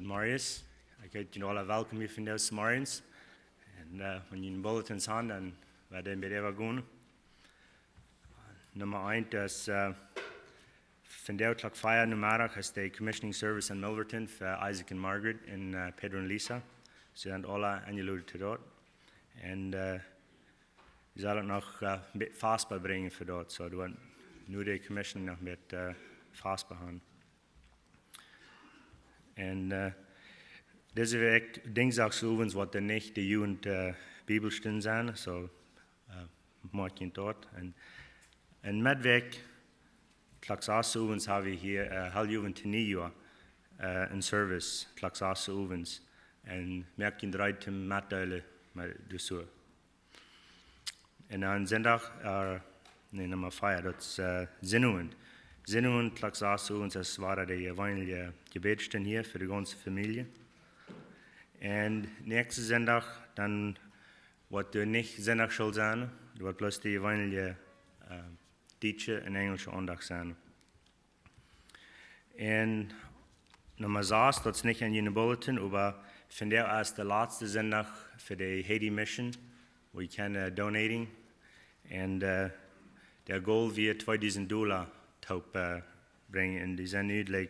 Marius. Ik heet jullie alle welkom hier vandaag morgens. En wanneer je een bulletin hebt, dan werden we even gaan. Nummer 1 is vandaag klok 4 namiddag is de commissioning service in Milverton voor Isaac en Margaret en Pedro en Lisa. Ze zijn alle aangeloot tot dat. En je zal het nog een beetje vastbaar brengen voor dat. Zo we nu de commissioning nog een beetje vastbaar gaan. En deze week, dinsdagsavonds, wat er niet de jugend Bibelstunden zijn, zo maak je dat. En midweek, klaksavonds, hebben we hier heel jugend te nieuw een service, klaksavonds. En merk je eruit te metdelen met de zo. En aan zondag, nummer 5, dat is zinnuend. Zinnuend, klaksavonds, das waren de gewöhnliche Gebetsstunden hier für die ganze Familie. Und nächste Sonntag, dann wird du nicht Sonntag schon sein, du wird bloß die gewöhnliche deutsche und englische Andacht sein. Und Nummer 6, das ist nicht in jenem Bulletin, aber von der als der letzte Sonntag für die Haiti Mission, wo ich kann donating. Und der Goal wird $2000 brengen. En die zijn nu bij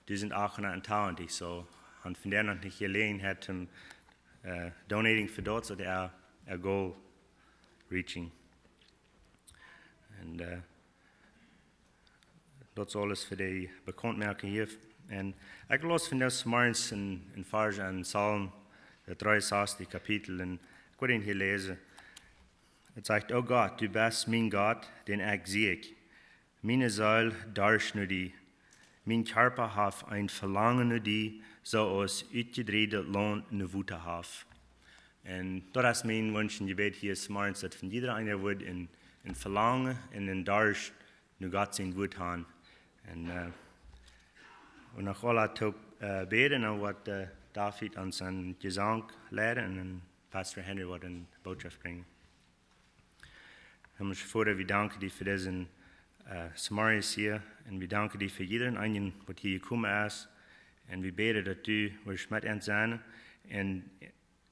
1820, so. En van daar nog niet gelegenheid om donating voor dat, zodat goal reaching. En dat is alles voor de bekendmaking hier. En ik las vandaag morgens in vers aan Psalm, het 63 kapitel, en ik wil het hier lezen. Het zegt, O God, du bist mijn God, den ik zie ik. Meine Seele darst nur die. Mein Körper hat ein Verlangen nur die, so aus uitgedreide Land eine Wut hat. Und das ist mein Wunsch und Gebet hier morgens, dass von jeder einer wird in Verlangen und in Darst nur Gott sein Wut haben. Und nach aller Tag beten, dann wird David an seinen Gesang lehren und Pastor Henry wird eine Botschaft bringen. Himmlische Vater, wir danken dir für diesen Samaris hier, und wir danken dir für jeden einen, der hier gekommen ist, und wir beten, dass du mit uns sein und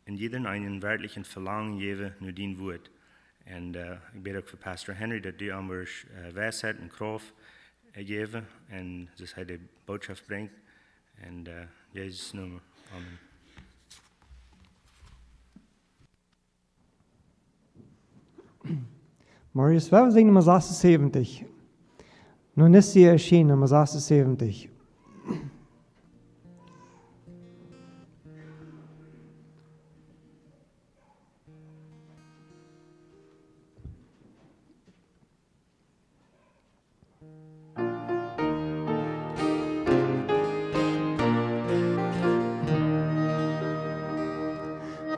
in jeden einen wirklichen Verlangen geben, nur dein Wort. Und ich bete auch für Pastor Henry, dass du uns Weisheit und Kraft geben und dass er die Botschaft bringt. Und in Jesus' Namen. Amen. Marius, we zingen nummer 76. Nun ist sie erschienen, nummer 76.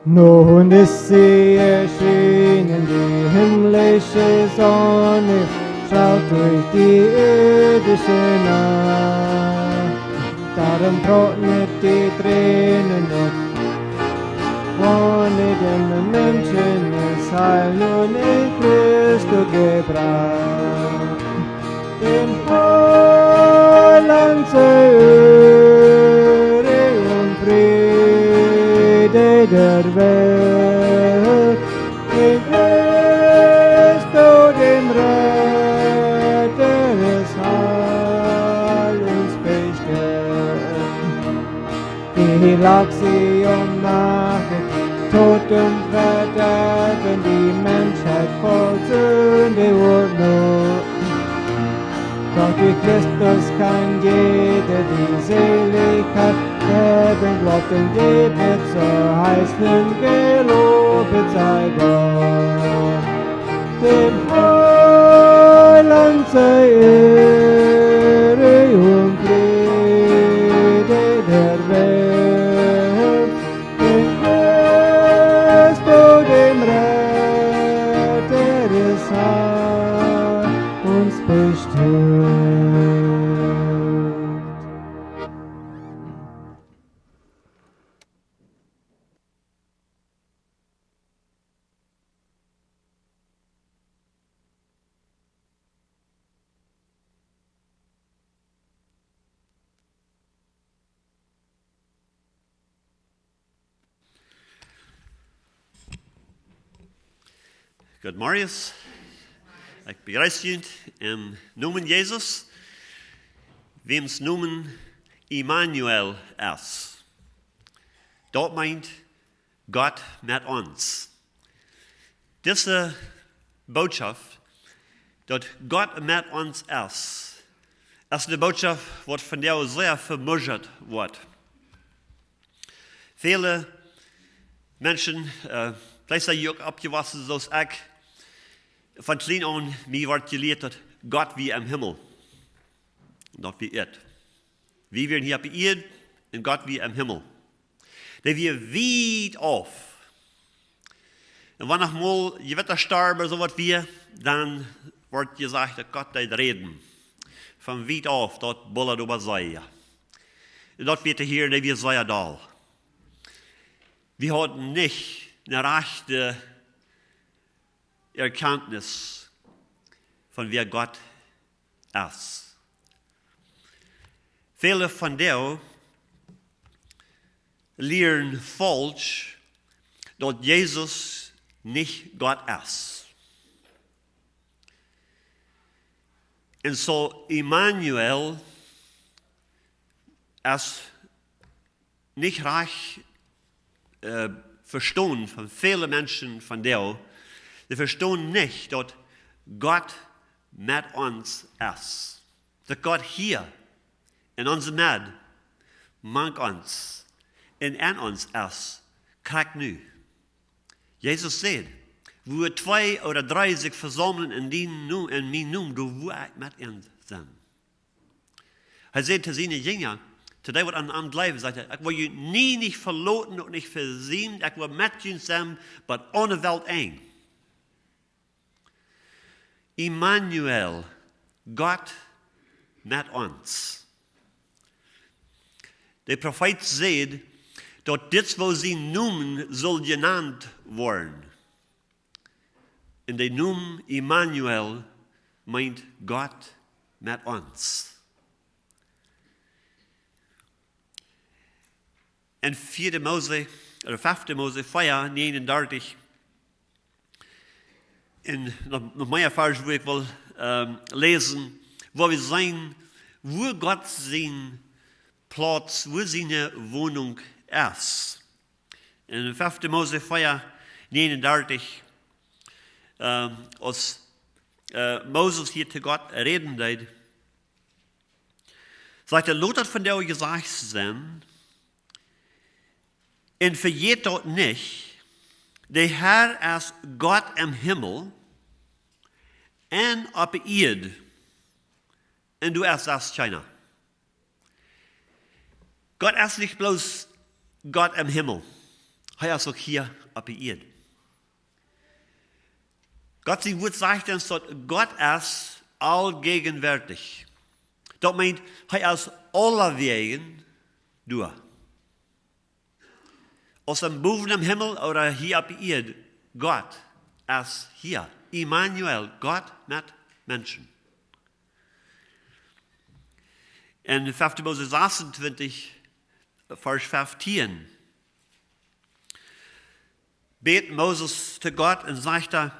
Nun ist sie erschienen, die himmlische Sonne schaut durch die irdische Nacht. Darum trocknet die Tränen und ohne den Menschen ist Heil nun in Christus gebracht. Den Heiland sei Ehre und Friede der Welt. In Christus dem Retter des Heils bestellt. Die lag sie Nacht, Tod und Verderben, die Menschheit voll Sünde und Not. Doch durch Christus kann jeder die Seligkeit erben, glaubt und lebt, so heißt nun gelobet sei Gott. Dem Heiland sei Ehre und Friede der Welt. In Christus dem Retter des Heils uns bestimmt. Good morning. Ik begrüße jullie im Namen Jesus, wem's Namen Emmanuel ist. Dat meint Gott mit uns. Diese Botschaft, dass Gott mit uns ist eine Botschaft, die von der sehr vermutet wird. Viele Menschen, vielleicht sind auch abgewachsen, zoals ich, von klein an, mir wird gelehrt, dass Gott wie im Himmel. Not wie Erd. Wir werden hier auf der Erde und Gott wie im Himmel. Der wir weit auf. Und wenn noch mal je wird sterben oder so was wir, dann wird gesagt, dass Gott wird reden. Von weit auf, dort bullert über sei. Und dort wird hier, der wir sei da. Wir hatten nicht eine rechte Erkenntnis von wer Gott ist. Viele von denen lehren falsch, dass Jesus nicht Gott ist. Und so Emmanuel ist nicht reich verstehen von vielen Menschen von der, die verstehen nicht, dass Gott mit uns ist. Dass Gott hier in unserem Mitte mag uns und in uns ist, kriegt nu. Jesus sagt, wo 2 oder 3 sich versammeln in mein Namen, du wo ich mit ihnen sind. Er sagt zu seinen Jüngern, zu dem, was an Amt bleiben, sagt er, ich will you nie nicht verloten und nicht versehen, ich will mit ihnen sein, aber ohne Welt eng. Emmanuel, Gott mit uns. Der Prophet sagt, dass das, was sie Namen soll genannt werden. Und der Name Emmanuel meint Gott mit uns. In 4. Mose, oder 5. Mose 4, 39, in noch mehr Vers, wo ich will lesen, wo wir sehen, wo Gott sein Platz, wo seine Wohnung ist. In 5. Mose 4, 39, als Moses hier zu Gott reden deed, sagt er, lot dat von der gesagt sein, und vergeet dort nicht, der Herr ist Gott im Himmel und auf der Erde, und du erst das China. Gott ist nicht bloß Gott im Himmel, er ist auch hier auf der Erde. Gott sein Wort sagt uns, dass Gott ist allgegenwärtig. Das meint, er ist allerwegen da. Aus dem Boven im Himmel oder hier auf der Erde, Gott ist hier. Emmanuel, Gott mit Menschen. In 5. Mose 26, Vers 15, bet Moses zu Gott und sagt er,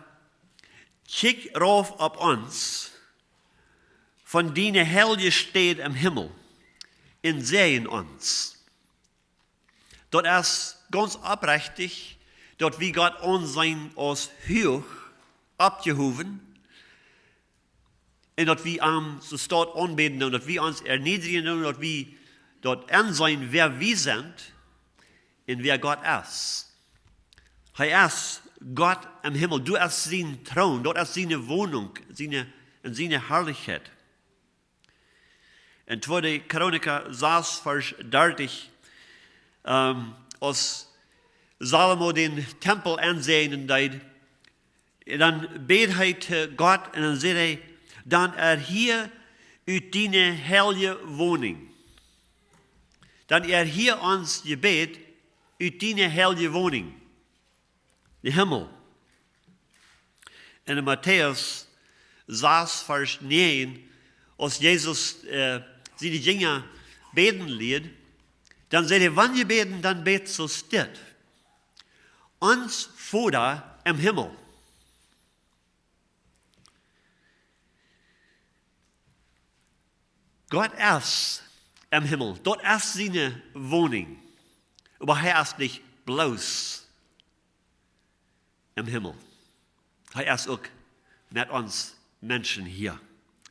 kick rauf auf uns, von deiner Helge steht im Himmel, und sehen uns. Dort ist ganz abrechtig, dort wie Gott uns sein als hoch abgehoben, und dort wie so dort anbeten, und dort wie uns erniedrigen, und dort wie dort ansehen, wer wir sind, und wer Gott ist. Er ist Gott im Himmel, du hast seinen Thron, dort ist seine Wohnung, seine Herrlichkeit. In 2. Chroniker 6, Vers 30, als Salomo den Tempel ansehen deed, dann bet er zu Gott und dann sagt er, dann hier uit deine heilige Wohnung. Dann hier uns Gebet uit deine heilige Wohnung. Der Himmel. In Matthäus 6, Vers 9, als Jesus seine Jünger beten liet, dann sagt er, wenn ihr beten, dann betet so still. Uns Vater im Himmel. Gott ist im Himmel. Dort ist seine Wohnung. Aber er ist nicht bloß im Himmel. Er ist auch mit uns Menschen hier.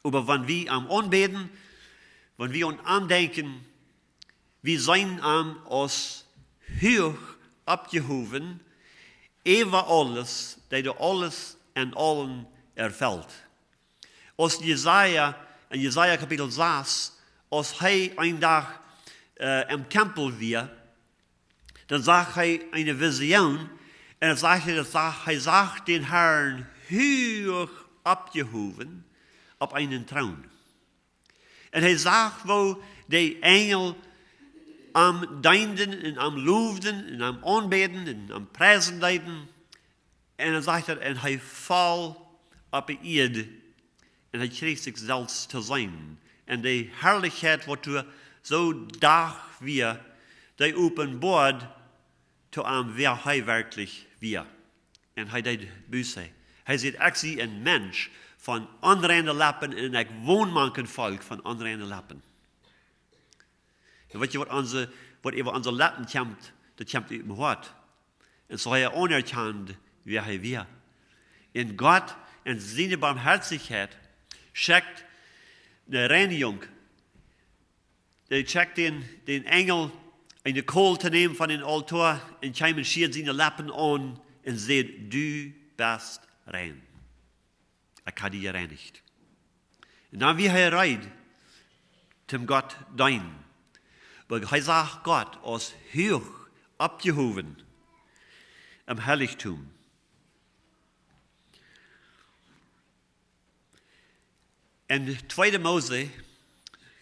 Aber wenn wir am Anbeten, wenn wir uns andenken, wir sind uns hoch abgehoben, über alles, der du alles und allen erfüllt. Als Jesaja, in Jesaja Kapitel 6, als er ein Tag im Tempel war, dann sagt er eine Vision, und er sagt den Herrn hoch abgehoben auf einen Thron. Und er sagt, wo die Engel am Dienen und am Loben und am Anbeten und am Präsentieren, und er sagt, und er fällt auf die Erde, und er kriegt sich selbst zu sein. Und die Herrlichkeit, was du so da wir, die offenbart, zu einem, wer er wirklich wir. Und er deed Buße. Er sieht actually ein Mensch von anderen Lappen und ein wohnmanken Volk von anderen Lappen. Und weet je wat über unsere Lappen kommt, das kommt über Hort. Und so er anerkannt, wer er wir. Und Gott in seine Barmherzigkeit schickt eine Reinigung. Er schickt den Engel, eine Kohl zu nehmen von dem Altar und kommen schiert seine Lappen an und sagt, du bist rein. Er kann dich gereinigt. Und dann wie er reit, zum Gott dein. Weil er sagt Gott aus hoch abgehoben im Heiligtum. In 2. Mose,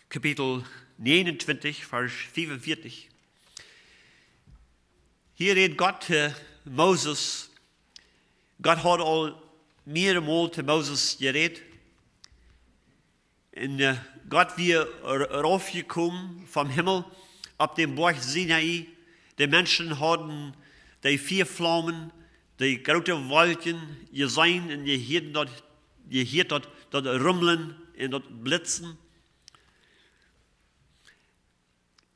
Kapitel 29, Vers 45, hier redet Gott zu Moses. Gott hat all mehrmals zu Moses geredet. Und Gott wir raufgekommen vom Himmel auf dem Berg Sinai. Die Menschen hatten die 4 Flammen, die großen Wolken gesehen und je hört dort rummeln und dort blitzen.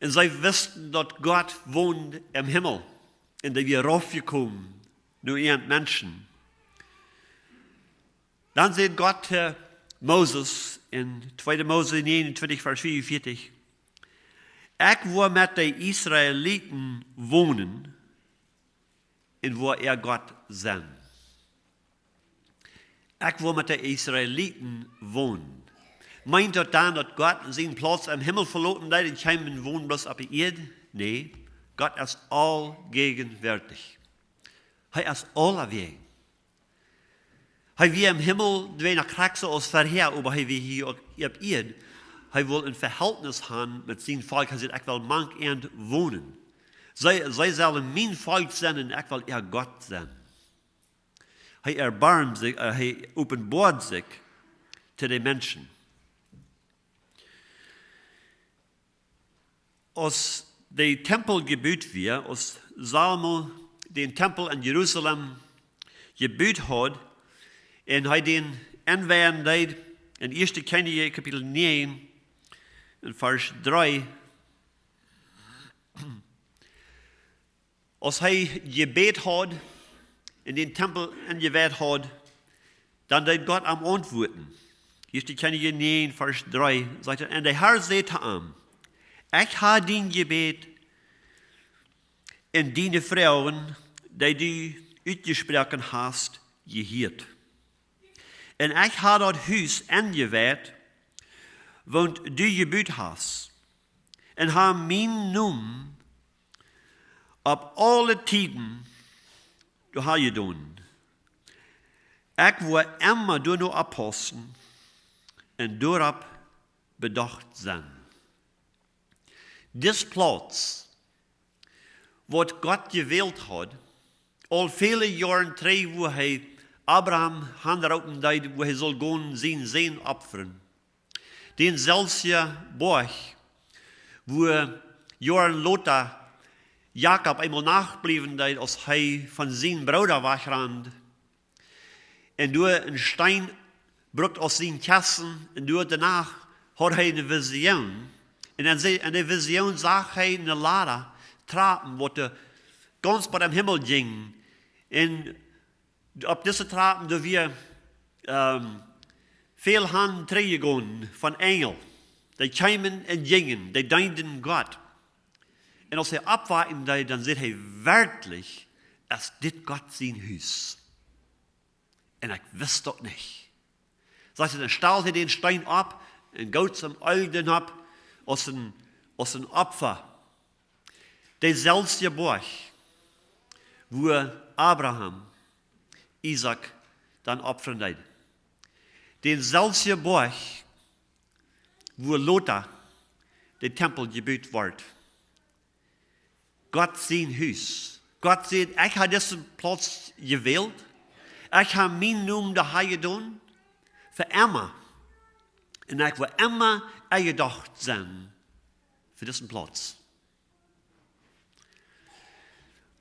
Und sie wussten, dass Gott wohnt im Himmel. Und da wir raufgekommen, nur ihren Menschen. Dann sagt Gott Moses in 2. Mose 29, Vers 44, ich will mit den Israeliten wohnen, und wo er Gott sein. Ich will mit den Israeliten wohnen. Meint das dann, dass Gott seinen Platz im Himmel verloren hat und keinen wohnen bloß auf der Erde? Nee, Gott ist allgegenwärtig. Er ist allerweg. Er wie im Himmel, wenn er kriegt so als vorher, aber er wie hier auf Erde. Er will ein Verhältnis haben mit seinem Volk. Er sagt, ich will manchmal wohnen. Sie sollen mein Volk sein und ich will ihr Gott sein. Er erbarmt sich, er offenbart sich zu den Menschen. Als der Tempel gebaut wird, als Salomo den Tempel in Jerusalem gebaut hat, und er den anwenden deed, in 1. Könige Kapitel 9, in Vers 3, als er gebet hat, in den Tempel angewählt hat, dann deed Gott am Antworten. 1. Könige 9, Vers 3, sagt er, und der Herr sagte ihm, ich habe dein Gebet und deine Frauen, die du ausgesprochen hast, gehört. Und ich habe das Haus angewählt, wo du gebaut hast, und habe meinen Namen auf alle Tiden getan. Ich will immer durch noch abpassen und darauf bedacht sein. This Platz, was Gott gewählt hat, all viele Jahre drei, wo er Abraham handrauten deed, wo er soll gehen, sein Sehen opfern. Den selben Berg, wo Jahren Lothar Jakob einmal nachblieben deed, als er von seinem Bruder wegrannt. Und durch ein Stein brückt aus seinen Kassen, und durch danach had hij een visioen. En in de visioen zag hij een ladder trappen, wat de ganz bij de hemel ging. En op deze trappen doen we veel handen teruggaan van engel. Die kwamen en gingen, die dienden God. En als hij opwachten deed, dan zegt hij werkelijk, als dit God zijn huis. En ik wist dat niet. Zegt, dan stelt hij den steen op en gooit hem uit op als een opfer. Dezelfde borg, wo Abraham, Isaac dan opfern deed. Dezelfde borg, wo Lothar de tempel gebouwd wordt. God zijn huis. God zegt, ik heb deze plaats gewild. Ik heb mijn naam daar gedaan. Voor Emma. En ik wil Emma gedacht zijn. Voor deze plaats.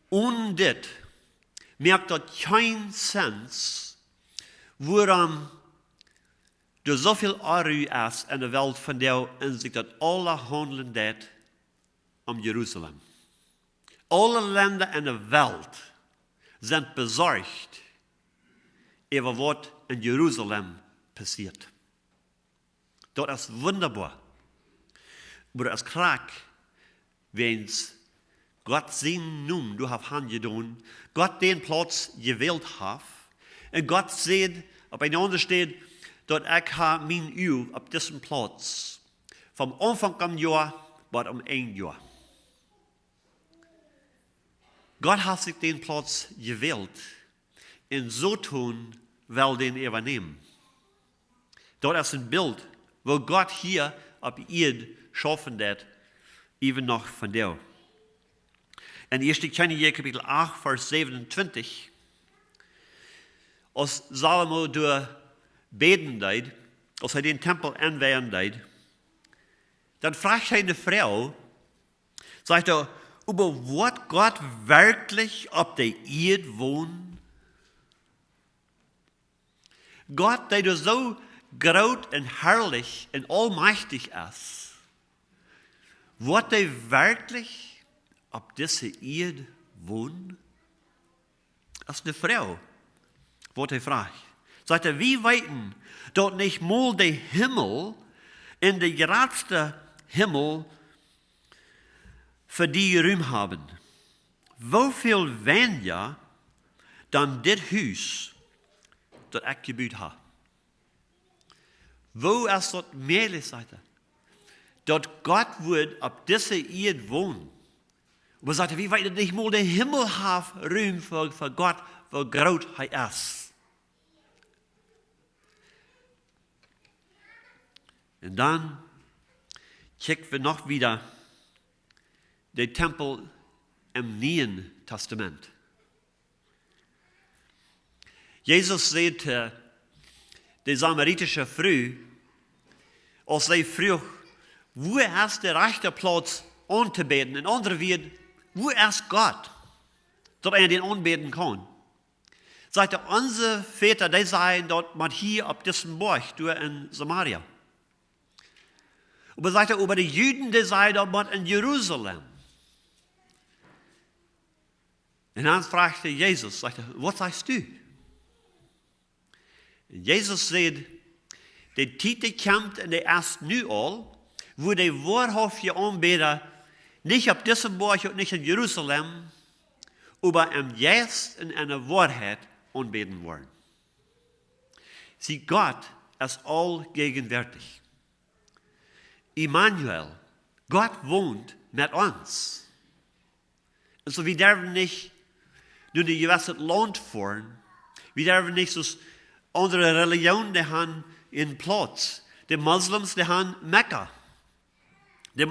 Und dit merkt dat geen sens waarom er zoveel arru is in de wereld van jou en zich dat alle handelen deed om Jeruzalem. Alle landen in de wereld zijn bezorgd over wat in Jeruzalem passiert. Dat is wunderbaar. Maar het is kraak, wens God zijn naam du hebt gedaan, God den plaats gewild heeft, en God zegt op een ander sted, dat ik heb mijn uw op deze plaats, van aanvang van jaar, tot om 1 jaar. God heeft zich den plaats gewild, en zo toen wel den overnemen. Dat is een beeld, waar God hier op aarde schaffen deed, even nog van jou. En 1 Koninginnen kapitel 8, vers 27. Als Salomo door beden deed, als hij den tempel inwijden deed, dan vraagt hij de vrouw, zegt hij, über wat God werkelijk op de aarde woont. God, die er zo groot en herrlich en almachtig is, wat hij werkelijk op deze aarde woont, als de vrouw, wat hij vraagt. Zegt hij, wie weten dat niet mal de hemel en de grootste hemel voor die ruim hebben? Hoeveel weniger dan dit huis dat ik gebouwd heb? Wo is dat meer, zegt hij? Dat God wordt op deze aarde wonen. Maar zegt hij, wie weet dat niet mal de hemel heeft ruim voor God, voor groot hij is. En dan kijken we nog wieder de tempel im Nieuwen Testament. Jezus zei de Samaritische vrouw, als zij vroeg, wo is de rechte plaats aan te beten? En andere weer, wo is God? Dat hij den aanbeten kan. Zegt onze väter, die zeiden dat man hier op deze berg, door in Samaria. Aber sagt er, über die Juden, die seien dort in Jerusalem. Und dann fragte Jesus, sagt er, was sagst du? Und Jesus sagt, die Titel kommt in der ersten nu al, wo die wahrhaftige Anbeter nicht auf diesem Berg und nicht in Jerusalem, aber im Geist und in der Wahrheit anbeten wollen. Sie, Gott ist allgegenwärtig. Emmanuel, Gott wohnt mit uns. Also wir dürfen nicht durch die gewisse Land fahren. Wir dürfen nicht so andere Religionen, die haben in Platz. Die Moslems, die haben Mekka. Die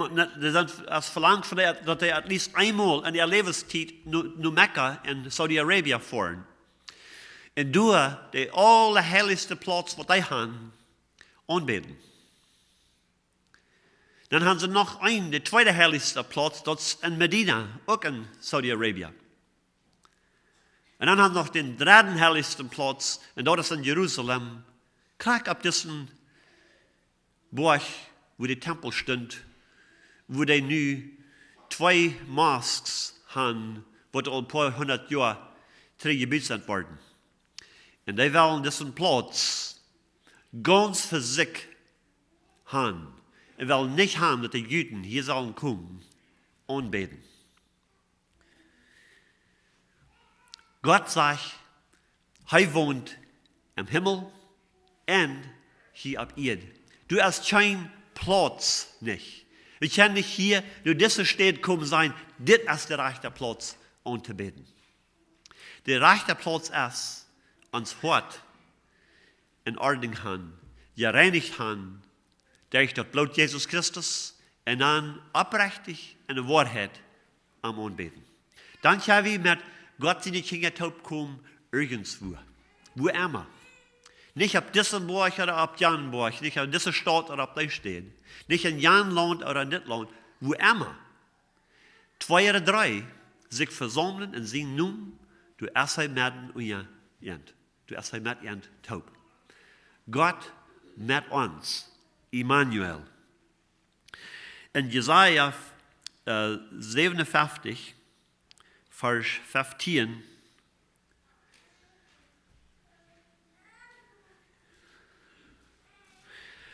sind als verlangt von der, dass die at least einmal in der Lebenszeit nur Mekka in Saudi-Arabien fahren. Und durch die allerheiligste Platz, was die haben, anbeten. Dann haben sie noch der zweite heiligste Platz, das ist in Medina, auch in Saudi-Arabien. Und dann haben sie noch den dritten heiligsten Platz, und dort ist in Jerusalem. Kijk op diesen Berg wo der Tempel stund, wo die nu 2 Mosques haben, wat al ein paar 100 Jahre gebaut sind worden. Und die wollen diesen Platz ganz für sich haben. Und wollen nicht haben, dass die Juden hier sollen kommen und beten. Gott sagt, er wohnt im Himmel und hier auf Erde. Du hast keinen Platz nicht. Wir können nicht hier nur diese Stadt kommen sein, das ist der rechte Platz, um zu beten. Der rechte Platz ist, uns Hort in Ordnung haben, gereinigt haben, durch das Blut Jesus Christus und dann aufrichtig in der Wahrheit am Anbeten. Dann können wir mit Gott seine Kinder taub kommen, irgendwo, wo immer. Nicht auf diesem Burg oder auf jenem Burg, nicht auf dieser Stadt oder auf der Stadt, nicht in jenem Land oder in diesem Land, wo immer. 2 oder 3 sich versammeln und singen nun, du erst mit und jent. Du erst mit jent taub. Gott mit uns, Emmanuel. In Jesaja 57, Vers 15,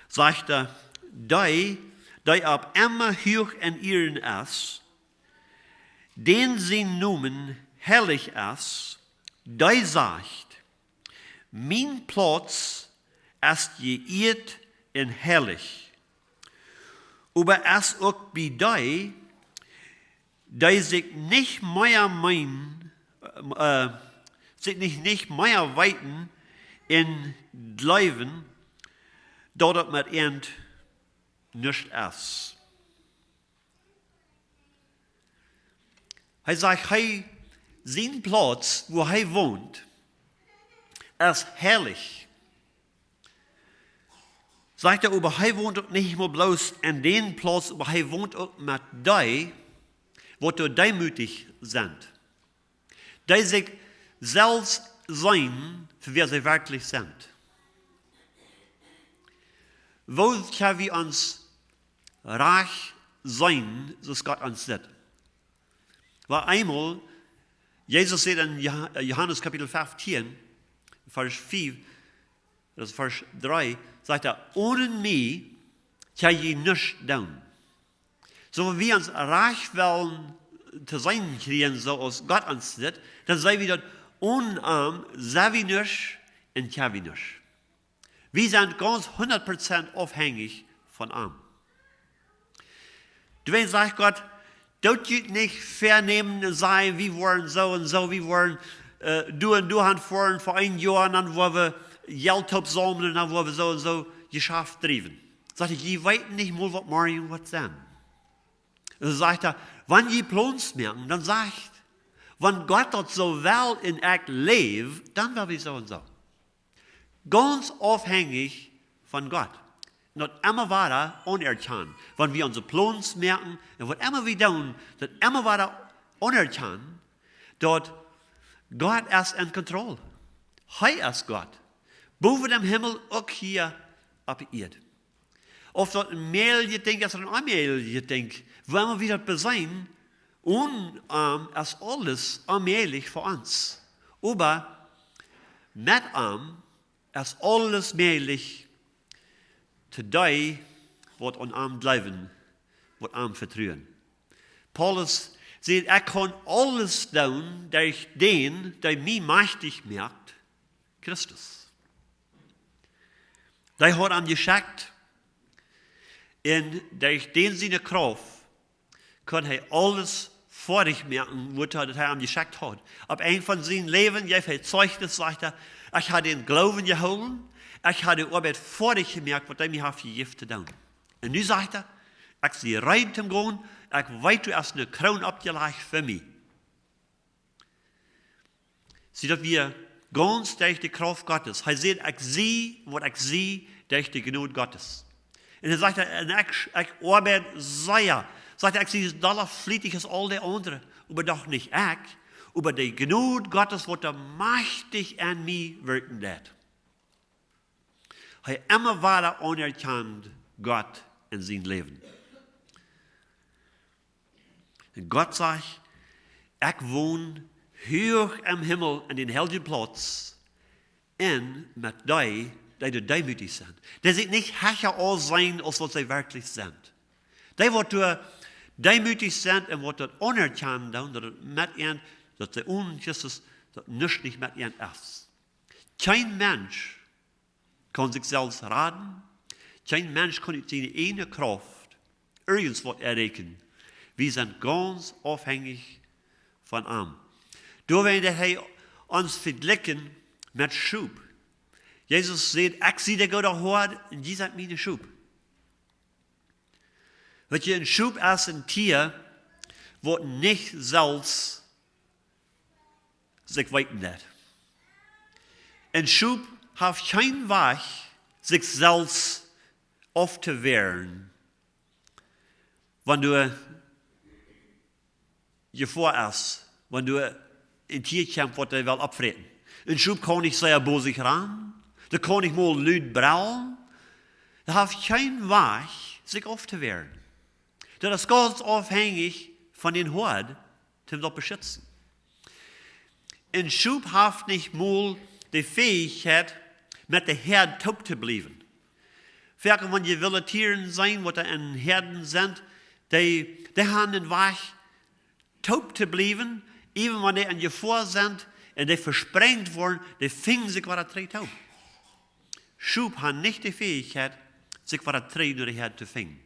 sagt er, die ab immer hoch in ihren ist, den sie noemen herrlich ist, die sagt, mein Platz ist geehrt und herrlich. Aber es auch bei die sich nicht mehr meinen, sich nicht mehr weiten in Leben, dort mit ihnen nicht ist. Er sagt, sein Platz, wo er wohnt, ist herrlich. Sagt er, aber er wohnt auch nicht nur bloß an den Platz, aber er wohnt auch mit die, die demütig sind. Die sich selbst sein, für wer sie wirklich sind. Wo können wir uns reich sein, so es Gott uns sieht? Weil einmal, Jesus sagt in Johannes Kapitel 15, Vers 5, das Vers 3, sagt er, ohne mich kann ich nichts tun. So wenn wir uns reich wollen zu sein kriegen, so als Gott uns sieht, dann sagen wir dort, ohne Arm, sehen wir nichts und können wir nichts. Wir sind ganz 100% abhängig von Arm. Deswegen sagt Gott, dort nicht vernehmen sein, wir wollen so und so, wir wollen du und du haben vor ein Jahr, und dann wollen wir Geld sammeln, und dann wollen wir so und so geschafft treiben. Sagt er, je weiß nicht mal, was morgen und was dann. Dann sagt er, wenn je Plans merken, dann sagt, wenn Gott dort so well in Act lebt, dann werden wir so und so. Ganz abhängig von Gott. Not immer weiter unerkannt. Wenn wir unsere Plans merken, und was immer wir tun, das immer weiter unerkannt, dort Gott ist in Kontrolle. Er ist Gott. Boven dem Himmel, auch hier auf der Erde. Of dat een mail je denkt, als er een e-mail je denkt, wanneer we dat bezien, ist alles allmählich für uns. Aber mit ist alles möglich zu die, was an bleiben, was vertrauen. Paulus sagt, kann alles tun durch den, der mich mächtig macht, Christus. Der hat geschickt, und durch den seine Kraft kann er alles vor dich merken, was er geschickt hat. Ab ein von seinen Leben, ich habe Zeugnis, sagt er, ich habe den Glauben geholt, ich habe die Arbeit vor dich gemerkt, was er mir hat gegeben tun. Und nu sagt er, ich sehe rein zum Grund, ich weiß, du hast eine Krone abgelegt für mich. Sieh, dass wir ganz durch die Kraft Gottes, er sagt, ich sehe, was ich sehe, durch die Gnade Gottes. Und er sagt, ich arbeite sehr. Sagt er, ich sehe Dollar flietig als all die anderen. Aber doch nicht ich, aber die Gnade Gottes wird mächtig an mir wirken. Er immer weiter anerkannt Gott in sein Leben. Und Gott sagt, ich wohne hoch am Himmel an den heiligen Platz in mit die demütig sind. Die sich nicht herrscher aus sein, als was sie wirklich sind. Die, die du demütig sind und was du anerkennen, dass mit ihnen, dass sie unchristus, dass nichts nicht mit ihnen ist. Kein Mensch kann sich selbst raten. Kein Mensch kann seine eigene Kraft irgendwas erreichen. Wir sind ganz abhängig von ihm. Da werden wir uns vergleichen mit Schub. Jesus sagt, ich sehe der Gott Hort und die sind meine Schub. Weil ein Schub ist ein Tier, das nicht selbst sich weiten lässt. Ein Schub hat keinen Weg, sich selbst aufzuwehren, wenn du Gefahr ist, wenn du ein Tier kämpfst, das will abfressen. Ein Schub kann nicht sehr bosig ran, da kann nicht mal laut brüllen, da hat keinen Weg, sich aufzuwehren. Das ist ganz abhängig von den Hort, die das beschützen. Ein Schub hat nicht mal die Fähigkeit, mit der Herde taub zu bleiben. Vielleicht, wenn die wilde Tiere sein, die in Herden sind, die haben den Weg, taub zu bleiben, even wenn die in Gefahr sind und die versprengt worden, die fingen sich wieder drei taub. Schub haben nicht die Fähigkeit, sich wieder drei durch die Herde zu fingen.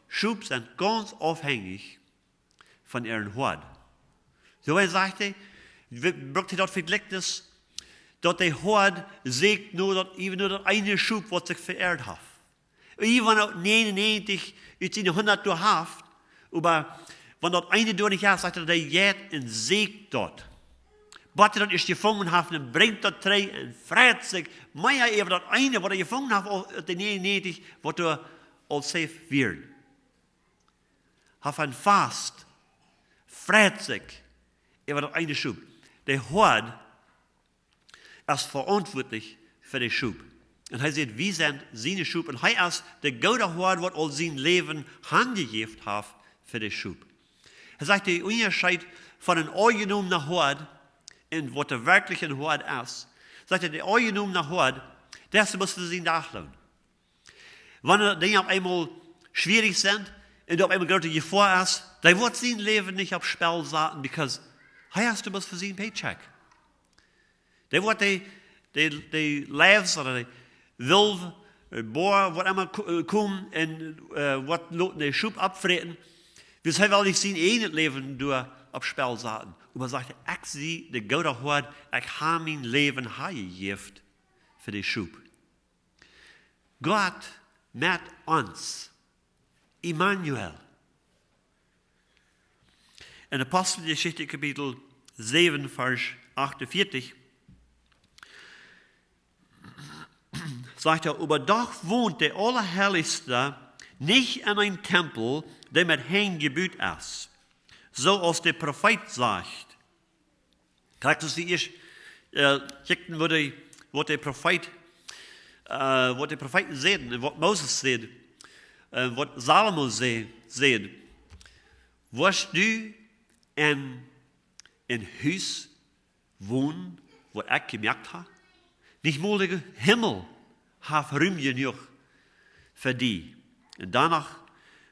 Schub sind ganz abhängig von ihren Hort. So er sagte, braucht dort Vergleichnis, dass der Hort sägt nur das eine Schub, was sich verehrt hat. Even wenn 99 aus seinen 100 du haft, aber wenn dort eine du nicht hast, sagt er, der jäht und sägt dort. Bate dort ist gefangen hat und bringt dort drei und freut sich. Mehr eben dort eine, was er gefangen hat, aus den 99, was du als safe wird. Hat ein Fast, freut sich über das eine Schub. Der Hort ist verantwortlich für den Schub. Und er sagt, wir sind seine Schub. Und er ist der gute Hort, der all sein Leben handgegeben hat für den Schub. Er sagt, der Unterschied von einem angenommenen Hort und was der wirkliche Hort ist, sagt er, der angenommene Hort, der muss für sie nachlassen. Wenn die auf einmal schwierig sind und auf einmal große Gefahr ist, dann wird sein Leben nicht auf Spiel setzen, because er hast du was für sie ein Paycheck. Der wird die Leves oder die Wilde, Bohr, was immer kommen und was den Schub abfressen, wir sollen will nicht sein eigenes Leben durch auf Spiel setzen. Und man sagt, ich sehe, der Gott Hort, ich habe mein Leben hergegeben für den Schub. Gott mit uns, Emmanuel. In Apostelgeschichte Kapitel 7, Vers 48, sagt er, aber doch wohnt der Allerherrlichste nicht in einem Tempel, der mit Händen gebaut ist, so als der Prophet sagt. Kijk, dus die eerst kijken wat de profeten zeiden, en wat Mozes zei, wat Salomo zei. Was du in huis wohnen, wat ik gemerkt heb? Niet mal der Himmel hat Ruhm genug für die. Und danach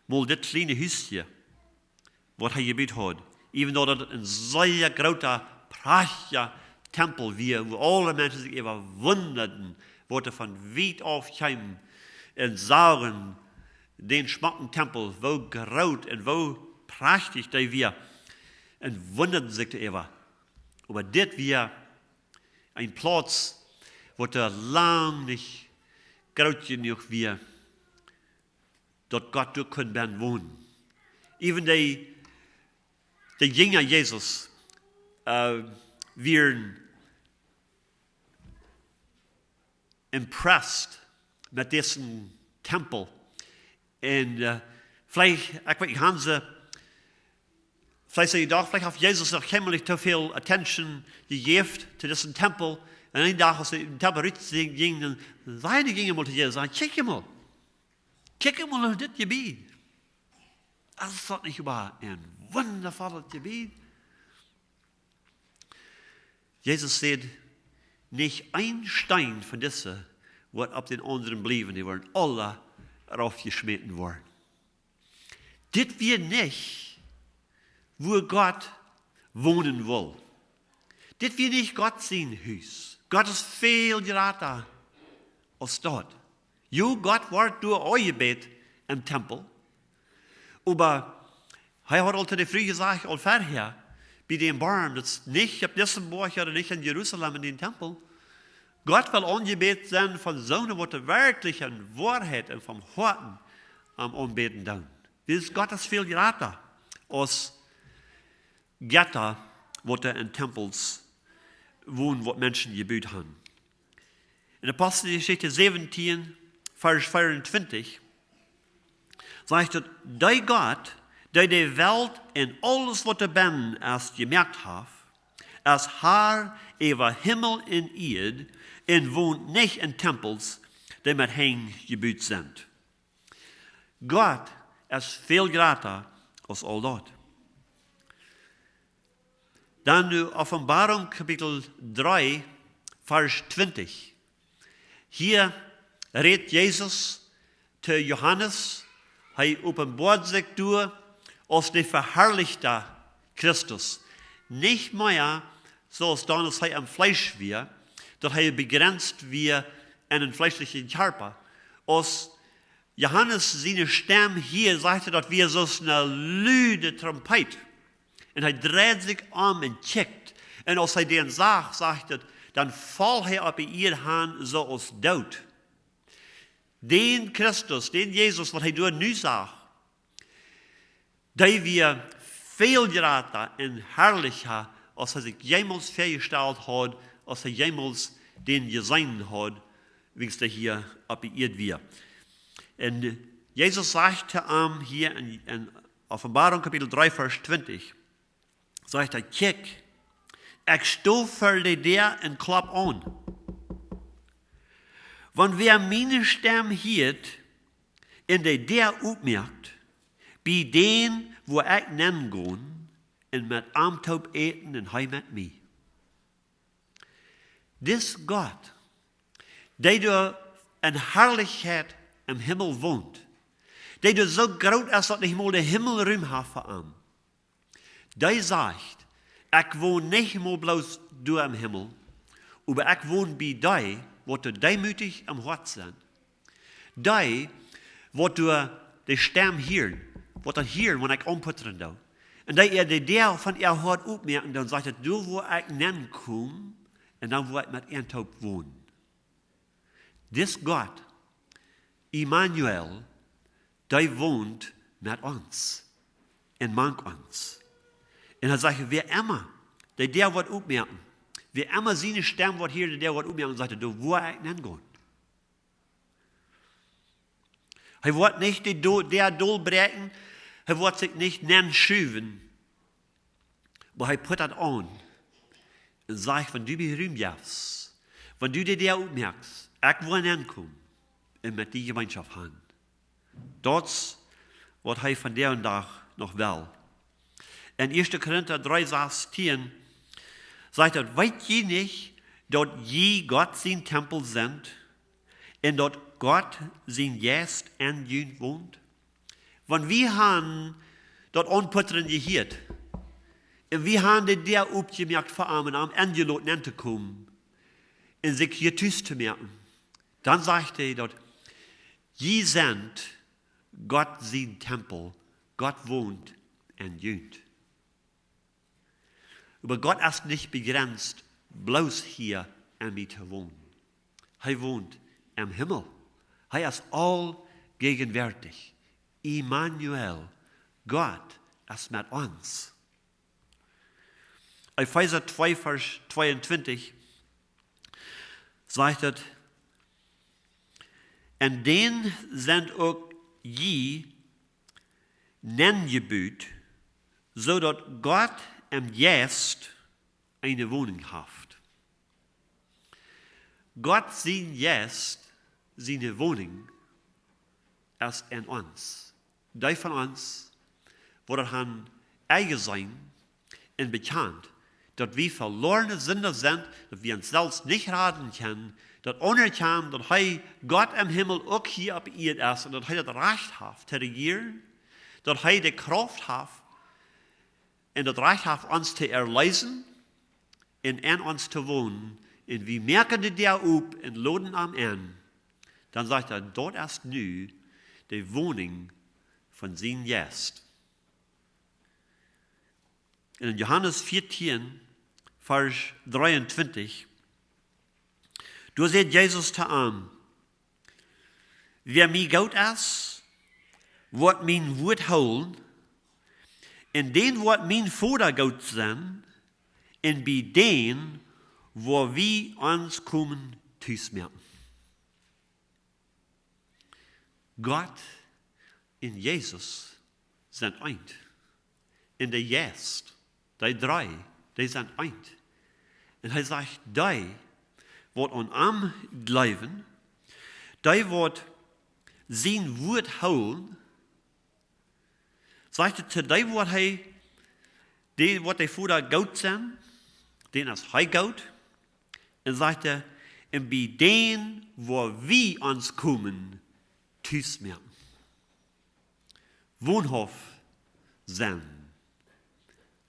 mal das kleine Häuschen, was er gebaut hat, even though das ein sehr großer, prachtiger Tempel war, wo alle Menschen sich immer wunderten, wo er von weit auf kam und sahen den schmacken Tempel, wo groß und wo prachtig der war, und wunderten sich immer. Aber das war ein Platz, wo er lang nicht groß genug war, dort Gott durch können wohnen. Even die Jünger Jesus waren impressed mit diesem Tempel. Und vielleicht, ich weiß nicht, haben sie, vielleicht sagen doch, vielleicht hat Jesus noch keinmal so viel Attention gegeben zu diesem Tempel. Und einen Tag, als sie in den Tempel gingen, gingen mal zu Jesus und sagen, check mal. Kijk mal auf das Gebiet. Das ist doch nicht wahr. Ein wundervolles Gebiet. Jesus sagt, nicht ein Stein von dieser wird auf den anderen bleiben. Die werden alle raufgeschmissen worden. Das wir nicht, wo Gott wohnen will. Das wir nicht Gott sein Haus. Gott ist viel größer als dort. Jo, Gott war durch euer Bett im Tempel. Aber er hat also die frühe gesagt, all vorher, bei dem Baum, das nicht auf diesem Burg oder nicht in Jerusalem in den Tempel. Gott will angebetet sein von Sohnen, die wirklich in Wahrheit und vom Horten am Anbeten tun. Gott ist viel größer als Götter, die in Tempels wohnen, wo Menschen gebaut haben. In Apostelgeschichte 17, Vers 24, sagt er, der Gott, der die Welt und alles, was er bin, erst gemerkt hat, als Herr über Himmel und Erde und wohnt nicht in Tempels, die mit Händen gebaut sind. Gott ist viel größer als all das. Dann die Offenbarung, Kapitel 3, Vers 20. Hier redet Jesus zu Johannes. Er offenbart sich durch als der verherrlichte Christus. Nicht mehr, so als dann, als er am Fleisch war, dass er begrenzt wie einen fleischlichen Körper. Als Johannes seine Stimme hier sagte, dass wir so eine lüde Trompet. Und er dreht sich um und checkt. Und als er den sagt er, dann fällt er auf ihr Hand so als Tod. Den Christus, den Jesus, was er durch nu sagt, der wir viel größer und herrlicher, als er sich jemals vorgestellt hat, als er jemals den gesehen hat, wie es hier auf ihr wir. Und Jesus sagte ihm hier in Offenbarung Kapitel 3, Vers 20, sagt er, kijk, ik sta voor de deur en klop aan. Want wer meine Stimme hört, in de deur opmerkt, bij den, wo ik nennen gaan, en met Armtaub eten en hij met mij. Dis Gott, der door in Herrlichkeit im Himmel wohnt, der door so groß ist, dass nicht mal der Himmel Raum hat für ihn, der sagt, ich wohne nicht mal bloß du im Himmel, aber ich wohne bei dir, wo du demütig am Hort sind. Die, wo du die Stimme hören, wo du hören, wenn ich umputtern da. Und der von ihr Hort aufmerken, dann sagt er, du, wo ich nennen komme, und dann, wo ich mit Erntaub wohnen. Dis Gott, Emmanuel, der wohnt mit uns und mag uns. Und er sagt, wer immer, der wird aufmerken, wer immer seine Stimme wird hier, der wird aufmerken und sagt, du, wo ich nennen gehen. Er wird nicht der Doll brechen, er wird sich nicht nennen schüben, aber er put das an und sagt, wenn du berühmt wirst, wenn du dir der aufmerkst, ich will hinkommen und mit die Gemeinschaft haben. Dort wird er von der und da noch will. In 1. Korinther 3, Vers 10 sagt er, weißt ihr nicht, dass je Gott sein Tempel sind und dort Gott sein Geist in jün wohnt? Wenn wir haben dort anputtern gehört, und wir haben der aufgemerkt vor allem am Angeloten zu kommen, und sich hier zu merken, dann sagt er dort, je sind Gott sein Tempel, Gott wohnt in jün. Aber Gott ist nicht begrenzt, bloß hier in mir zu wohnen. Er wohnt im Himmel. Er ist allgegenwärtig. Emmanuel, Gott ist mit uns. Epheser 2, Vers 22 sagt er, und den sind auch je Nenngebüt, so dass Gott im Geist eine Wohnung hat. Gott sein Geist, seine Wohnung, als in uns. Die von uns, wo das han eigen zijn en bekannt, dat wir verlorene Sünder sind, dass wir uns selbst nicht raten können, dat anerkennen, dat hij Gott im Himmel auch hier auf Erde ist und dat hij das Recht hat, zu regieren, dat hij die Kraft hat, und das Recht hat, uns zu erlösen und in uns zu wohnen. Und wir merken die der up und laden am an. Dann sagt er, dort ist nu die Wohnung von seinem Geist. In Johannes 14, Vers 23, da sagt Jesus zu ihm, wer mir gut ist, wird mein Wort holen, in den wird mein Vater gut sein, und bei den, wo wir uns kommen, merken. Gott und Jesus sind eins. In der Geist, die drei, die sind eins. Und er sagt, die wird an am bleiben, die wird sein Wort holen, sagt er, zu die wird der Vater gut sein, den ist er gut, und sagt er, und bei denen, wo wir uns kommen, merken. Wohnhof sein.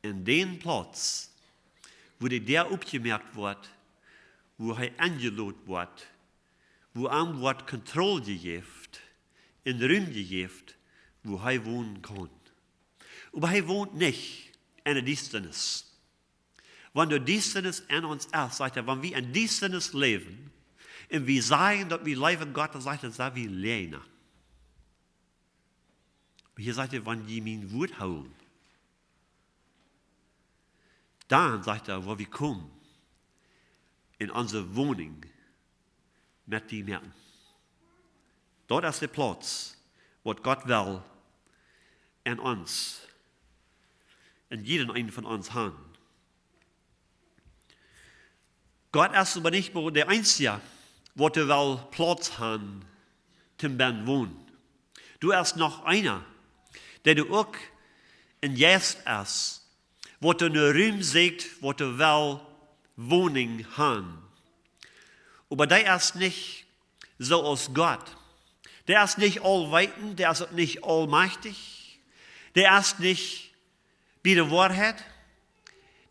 In den Platz, wo der aufgemerkt wird, wo er angeladen wird, wo ihm wird Kontrolle gegeben, in Raum gegeben, wo er wohnen kann. Aber er wohnt nicht in der Distanz. Wenn der Distanz in uns ist, sagt er, wenn wir in Distanz leben, und wir sagen, dass wir leben Gott, dann sagt er, dass wir lernen. Hier sagt er, wenn die mein Wort holen, dann sagt er, wo wir kommen, in unsere Wohnung, mit die merken. Dort ist der Platz, wo Gott will, in uns, in jedem einen von uns haben. Gott ist aber nicht nur der Einzige, wo du will Platz haben, zum wohnen. Du hast noch einer, der du auch in Geist ist, wo du einen Raum siehst, wo du will Wohnung haben. Aber der ist nicht so aus Gott. Der ist nicht allweitend, der ist auch nicht allmächtig, der ist nicht bei der Wahrheit,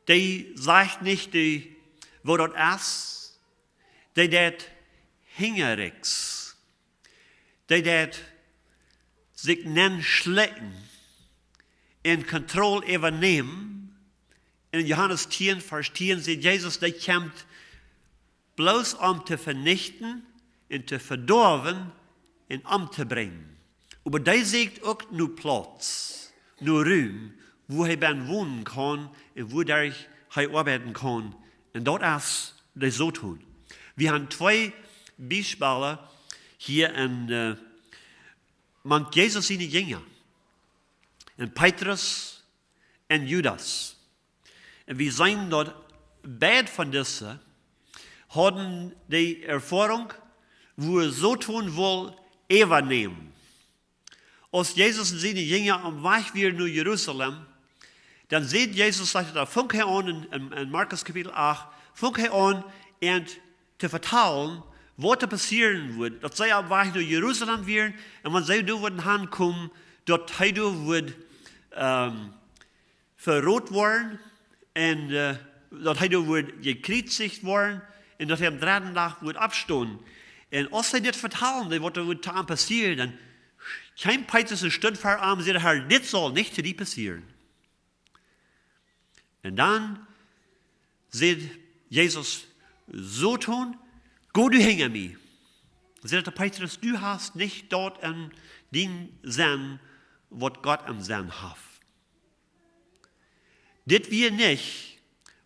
der sagt nicht, wo das ist, der det hingerigs, der det sich nennen schlecken, in Kontrolle übernehmen. In Johannes 10, Vers 10 sieht Jesus, der kommt bloß zu vernichten und zu verdorben und umzubringen. Aber der sieht auch nur Platz, nur Raum, wo er wohnen kann und wo er arbeiten kann. Und dort ist das so tun. Wir haben zwei Beispiele hier in man Jesus seine Jünger. Und Petrus und Judas. Und wir sehen dort, beide von diesen hatten die Erfahrung, wo er so tun will, übernehmen. Als Jesus und seine Jünger am Weg wieder nach Jerusalem, dann sieht Jesus, sagt er, fängt er an in Markus Kapitel 8, fängt er an, und zu vertellen, was da passieren wird. Dass sie am Weg nach Jerusalem werden, und wenn sie da würden hinkommen, dort sie da wird verrot worden, und dort sie da wird gekreuzigt worden, und dort am dritten Tag wird abstehen. Und als sie das vertellen, was da wird passieren, dann kein Petrus eine Stunde vor Abend, sagt er, das soll nicht zu dir passieren. Und dann sieht Jesus so tun, geh du hinter mir. Sagt der Petrus, du hast nicht dort in den Sinn, was Gott im Sinn hat. Das wir nicht,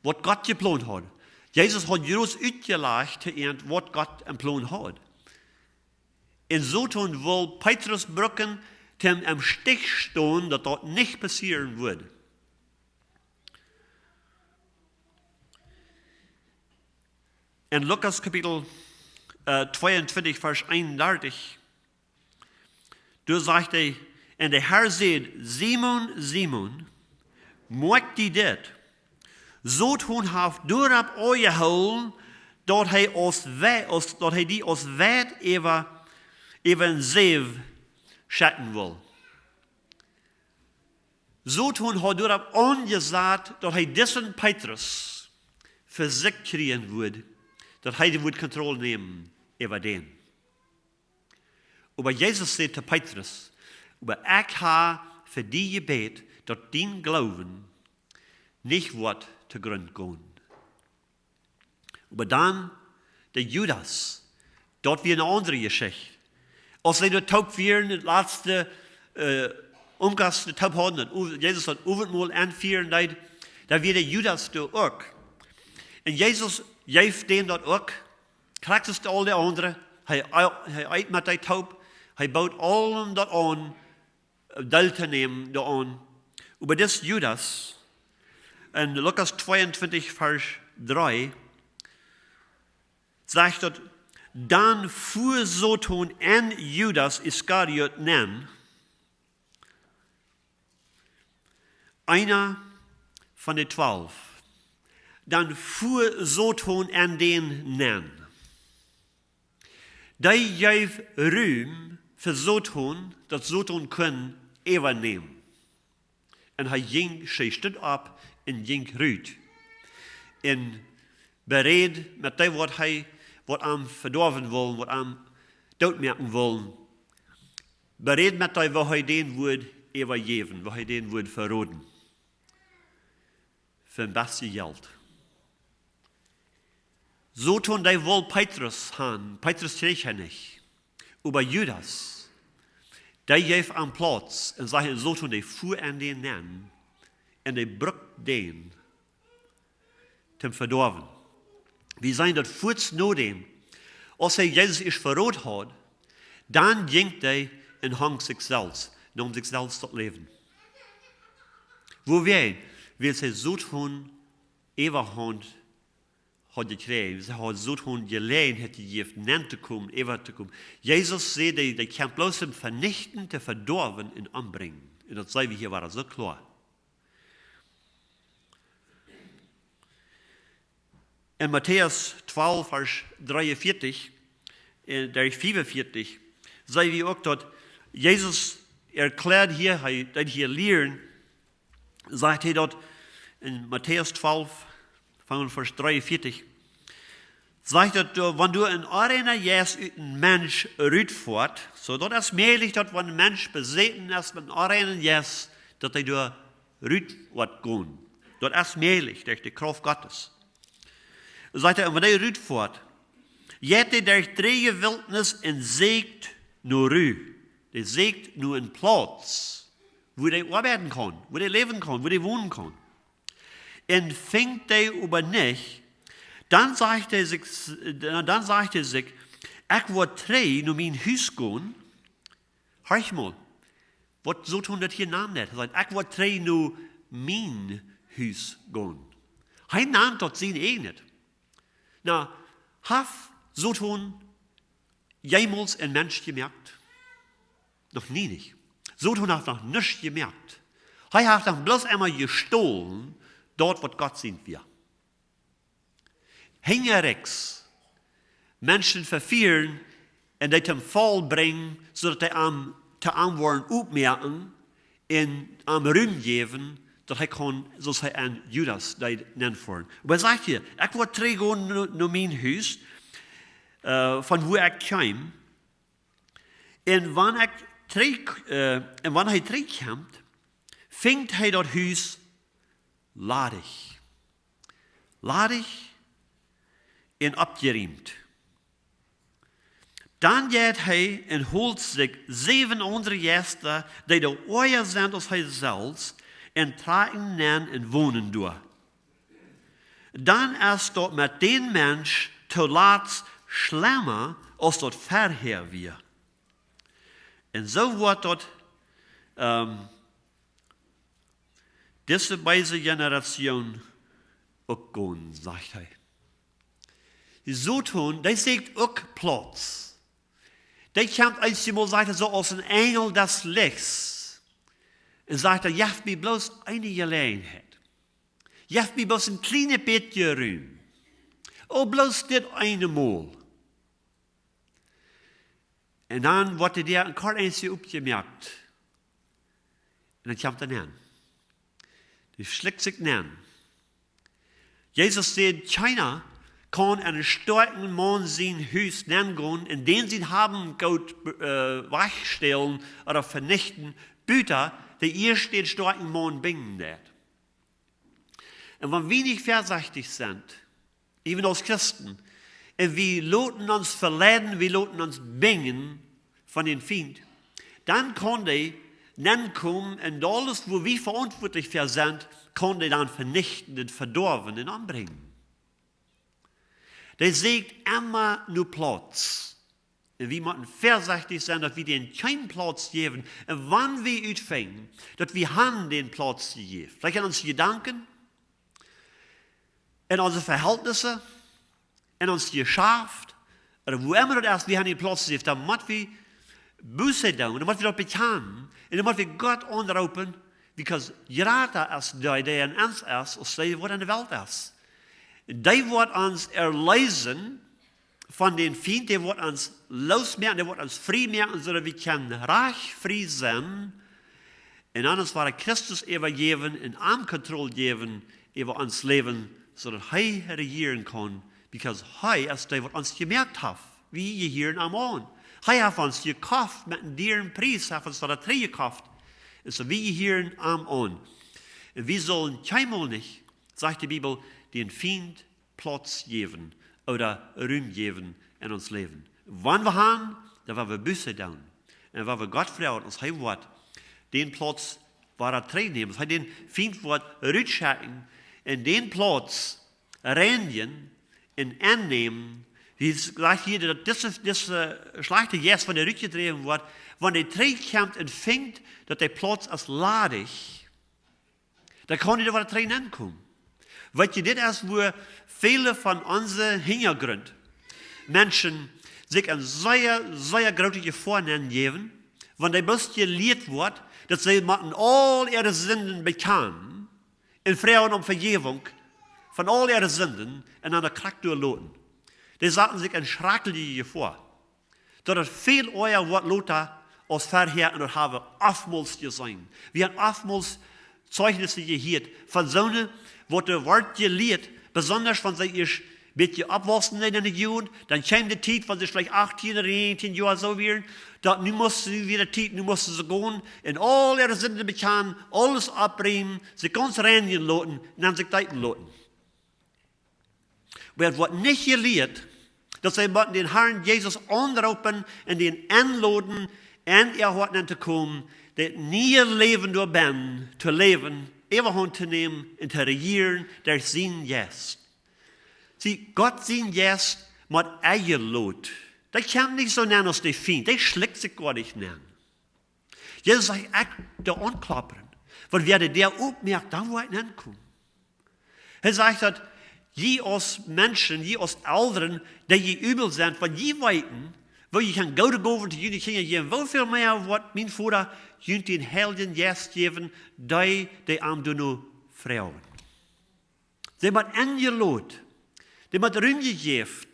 was Gott geplant hat. Jesus hat Jesus ausgelegt, was Gott im Plan hat. Und so tun will Petrus Brücken im Stich stehen, dass dort nicht passieren würde. In Lukas Kapitel 22, Vers 31, Du sagt er, en de Herr sagt, Simon, Simon, maak die dit. Zo toen haft door op oje holen, dat hij die ons wet even een zeef schatten wil. Zo toen had door op ongezaad, dat hij dessen Petrus voor zich krijgen wordt, dat hij de controle nemen over den. Aber Jesus zei te Petrus, aber ik ha voor die gebed, dat dien Glauben nicht wordt te grund gaan. Aber dan, de Judas, dat weer een andere geschichte. Als hij de taub vieren, het laatste omkast de taub hadden, dat Jezus had overal aanvieren, dat weer de Judas door ook. En Jezus geeft den dat ook, krijgt het al de anderen, hij eet met die taub, hij bouwt allen dat aan, deel te nemen daaraan. Aber das Judas, in Lukas 22, vers 3, zegt dat, dan voer zo toen en Judas Iscariot nen, einer van de 12. Dan voer zo toen en den nen. Die geeft ruim voor zo toen, dat zo toen kunnen even nemen. En hij ging, zij stond op en ging uit. En bereid met die wat aan verdorven wil, wat aan doodmerken wil. Bereid met die wat hij den woord even geven, wat hij den woord verroden. Voor een beste geld. Zo toen die wil Petrus gaan, Petrus kreeg hij niet. Aber Judas, die geeft aan plaats en zei zo toen die voer aan den nen en die brukt den ten verdorven. We zijn dat voorts nodig. Als hij Jezus is verrood had, dan ging hij en hang zichzelf, om zichzelf tot leven. Wo wij, wil zij zo toen eeuwig had gekregen. Ze had zo toen gelegenheid gegeven, nen te komen, eeuwig te komen. Jezus zei, die kan bloos hem vernichten, te verdorven en aanbrengen. En dat zei we hier, waren zo klaar. In Matthäus 12, vers 43 en 45, zei we ook dat Jezus erklärt hier, hij dat hier leren, zegt hij dat in Matthäus 12, van vers 43, zegt dat wanneer du een arena jes uit een mens uitvoert, so dat is mogelijk dat wanneer een mens bezeten is met een arena jes, dat hij door uit wordt gaan. Dat is mogelijk, door de kracht Gottes. Zegt hij, wanneer hij uitvoert, jet hij der trege wildnis en zeekt naar u. Hij zeekt naar een plaats, waar hij arbeiden kan, waar hij leven kan, waar hij wonen kan. En vindt hij over niet, dan zegt hij zich, ik word trei naar mijn huis gaan. Hoor mal, wat zo toen dat hier naam net. Hij zegt, ik word trei naar mijn huis gaan. Hij naam dat zijn eigen. Nou, haf zo toen jemals een mens gemerkt? Nog niet. Zo toen heeft nog niets gemerkt. Hij heeft nog bloos einmal gestohlen, dort wat Gott sind wir. Hingerechts, Menschen vervieren en die ten Fall brengen, zodat die te aanwoorden opmerken en am Ruhm geven, dat hij kon, zoals hij aan Judas die nennt voor. Maar zegt hier, ik word teruggaan naar mijn huis, van waar ik kwam, en wanneer hij terugkomt, vindt hij dat huis ladig en opgeruimd. Dan gaat hij en holt zich 7 andere gasten, die de ooier zijn als hij zelfs, en trekken nen en wonen door. Dan is dat met den mens te laat schlimmer als dat verheer weer. En zo wordt dat deze beide generatie ook gaan, zegt hij. Zo toen, die zegt ook plaats. Der kommt einmal, sagt er, so aus ein Engel des Lichts. Und sagt er, jaft mir bloß eine Gelegenheit. Jaft mir bloß ein kleines bisschen Ruhm. Oh, bloß das eine Mal. Und dann wurde der ein kort eins aufgemerkt. Und dann kommt er näher. Die schlägt sich näher. Jesus sagt, keiner kann einen starken Mann sein Haus nennen, in den sie haben Gott wegstellen oder vernichten, büter, der erst den starken Mann bringen wird. Und wenn wir nicht vorsichtig sind, even als Christen, und wir lassen uns verleiten, wir lassen uns bingen von den Feind, dann kann die dann kommen und alles, wo wir verantwortlich für sind, kann die dann vernichten und verdorben und anbringen. Der sagt immer nur Platz. Und wir müssen vorsichtig sein, dass wir den keinen Platz geben. Und wann wir utfangen, dass wir haben den Platz gegeben. Vielleicht in unsere Gedanken, in unsere Verhältnisse, in unsere Geschäft, oder wo immer das ist, wir haben den Platz gegeben. Da müssen wir Buße tun, da müssen wir das bekennen, und da müssen wir Gott anrufen, weil gerade ist der in uns ist, als der, was in der Welt ist. Der wird uns erlösen von den Feind, der wird uns losmachen, der wird uns frei machen, sodass wir können reich frei sein. Und anders wird Christus übergeben, in Kontrolle geben, über uns Leben, sodass er regieren kann, weil er ist der, was uns gemerkt hat, wie hier am Morgen. Er hat uns gekauft mit einem dearen Preis, hat uns von der Träge gekauft. Und so wie hier am Morgen. Und wir sollen keinmal nicht, sagt die Bibel, den Feind Platz geben oder Ruhm geben in uns Leben. Wann wir haben, da werden wir Buße tun. Und wenn wir Gott fragen, uns Wort, den Platz war er nehmen, den Feind wird rückschicken, in den Platz reinigen und annehmen, wie es gleich hier, das schlechte Jes von der Rücke drehen wird, wenn der Träg kommt und fängt, dass der Platz ist ladig, da kann nicht über der Träg ankommen. Weil das ist, wo viele von unseren Hintergrund Menschen sich ein sehr, sehr große Vornehmen geben, wenn der bloß gelehrt wird, dass sie all ihre Sünden bekennen, in Frauen um Vergebung von all ihren Sünden in einer Kraft durchloten. Die sagen sich ein schreckliches vor. Dass viel euer Wort Lothar als vorher und haben oftmals gesehen. Wir haben oftmals Zeugnisse gehört von Sohnen, wo das Wort gelehrt, besonders wenn sie erst ein bisschen abwachsen in der Jugend, dann kam die Zeit, wenn sie vielleicht 18 oder 19 Jahre so wären, dann nun mussten sie wieder Zeit, nun mussten sie gehen, in all ihre Sünden bekennen, alles abbrechen, sie ganz reinigen lassen und dann sich deuten lassen. Aber es wird nicht gelehrt, dass sie den Herrn Jesus anrufen und den anladen, und er hat zu kommen, das nie Leben durch Ben, zu leben, Ewigkeit zu nehmen und zu regieren, der sein Gest. Sie, Gott sein Gest mit eigen Lot. Der kann nicht so nennen als der Feind, der schlägt sich gar nicht nennen. Jesus sagt, ich der anklappern, weil wer der aufmerkt, dann wird er ankommen. Er sagt, dass je als Menschen, je als Eltern, die je übel sind, von je weiten, wo je kan gode goven te jullie kinderen geven, wel veel meer wat mijn vader jullie den helden Gest geven, die aan doen vrouwen. Die moet ingelood, die moet ruim gegeven,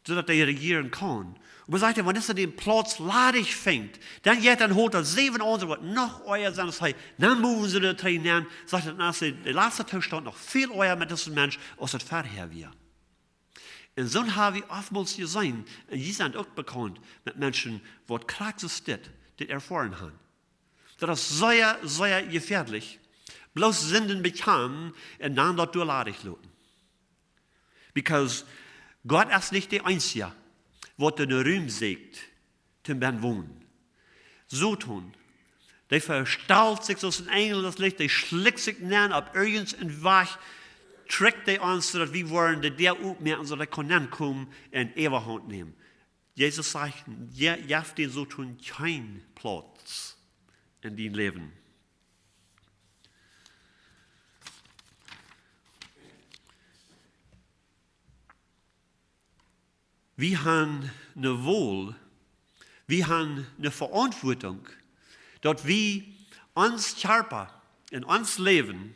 zodat hij regieren kan. Und man sagt, wenn er den Platz ladig fängt, dann geht er holt er 7 andere, was noch euer sein, sagt, dann müssen sie da trainieren, sagt er, der letzte Zustand noch viel euer mit diesem Mensch, als das vorher wir. Und so haben wir oftmals gesehen, und die sind auch bekannt mit Menschen, die krass steht, die erfahren haben. Das ist sehr, sehr gefährlich. Bloß Sünden bekennen und dann dort durchladig lassen. Because Gott ist nicht der Einzige, was den Ruhm sagt, zum Ben wohnen. So tun. Der verstrahlt sich so ein Engel das Licht, der schlägt sich näher ab irgends in Wach, trägt der uns, so dass wir wollen, dass der aufmerken, so dass er kann kommen und Ewigkeit nehmen. Jesus sagt, ihr habt den so tun keinen Platz in dein Leben. Wir haben eine Wohl, wir haben eine Verantwortung, dass wir uns Körper in uns Leben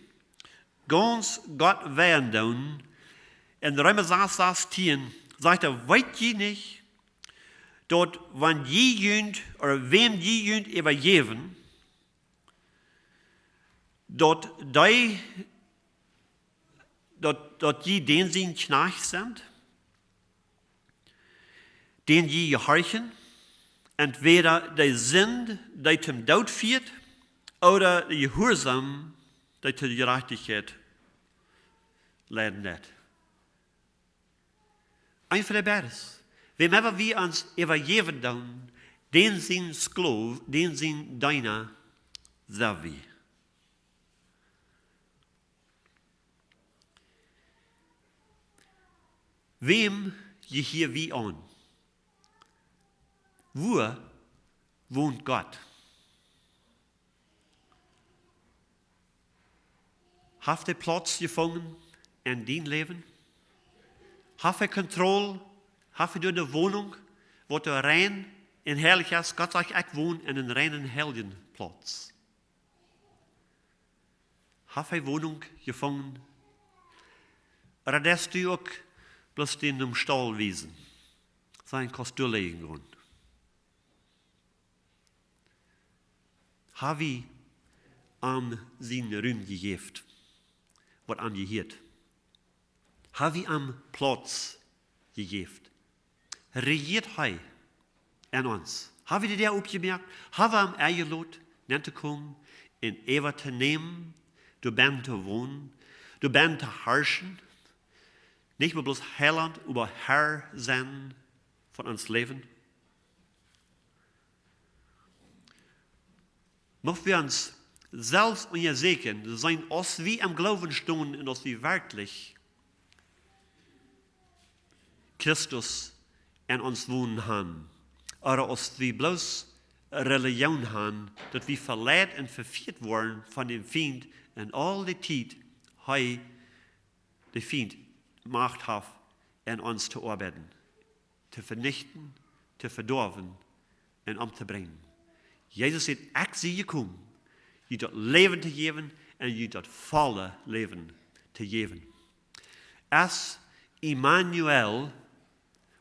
ganz Gott werden tun. In Römer 10 sagt weit je nicht, dass wenn je jünd oder wem je jünd übergeben, dass die den sie Knecht sind, den je gehorchen, entweder die sind, die zum Tod führt, oder die Gehorsam, die zur Gerechtigkeit leiden wird. Einfach der beides. Wem aber wir uns übergeben tun, den sind Sklav, den sind deiner Servi. Wem je hier wie an? Wo wohnt Gott? Habt ihr Platz gefunden in dein Leben? Habt ihr Kontrolle? Habt ihr eine Wohnung, wo du rein in herrlich ist? Gott sagt, ich wohne in einem reinen Heldenplatz. Habt ihr Wohnung gefunden? Oder darfst du auch bloß in einem Stall wiesen? Sein Kostüm legen Grund. Habe ich am seinen Ruhm gegeben, was am gehört? Habe ich am Platz gegeben? Regiert er an uns? Habe ich dir aufgemerkt? Habe ich am eingeladen, nicht zu kommen, in Eva zu nehmen, du bist zu wohnen, du bist zu herrschen, nicht mehr bloß Heiland, aber Herr sein von uns Leben? Möchten wir uns selbst untersuchen, sein, als wir am Glauben stehen und als wir wirklich Christus in uns wohnen haben. Oder als wir bloß Religion haben, dass wir verletzt und verführt worden von dem Feind und all die Zeit, der Feind Macht hat, in uns zu arbeiten, zu vernichten, zu verdorben und umzubringen. Jesus sagt, ich bin gekommen, je das Leben zu geben und je das volle Leben zu geben. Als Emmanuel,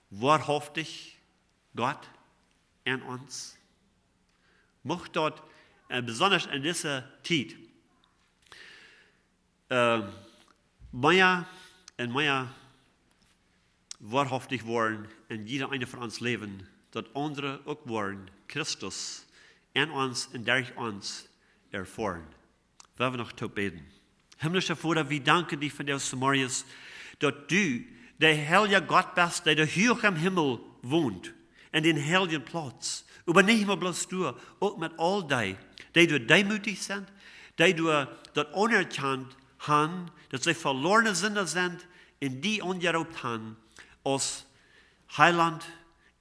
wahrhaftig Gott in uns, macht dort besonders in dieser Zeit mehr wahrhaftig worden in jeder eine von uns Leben, dass andere auch worden Christus in uns und durch uns erfahren. Wollen wir noch beten. Himmlischer Vater, wir danken dir für das Marius, dass du der heilige Gott bist, der hoch im Himmel wohnt, in den heiligen Platz. Aber nicht nur bloß du, auch mit all die du demütig sind, die du das unerkannt haben, dass sie verlorene Sünder sind, in die ungeraubt haben, als Heiland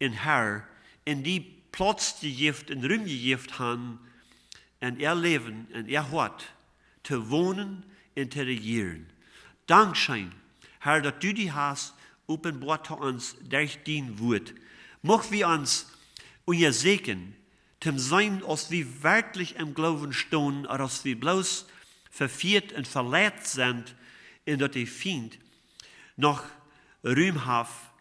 und Herr, in die Platz gegeben, in Raum gegeben haben, in ihr Leben, in ihr Hort, zu wohnen und zu regieren. Dankeschön, Herr, dass du die hast, offenbart zu uns durch dein Wort. Möchten wir uns unser Segen, zum sein, als wir wirklich im Glauben stehen, oder als wir bloß verführt und verletzt sind, in dass der Feind noch rühmhaft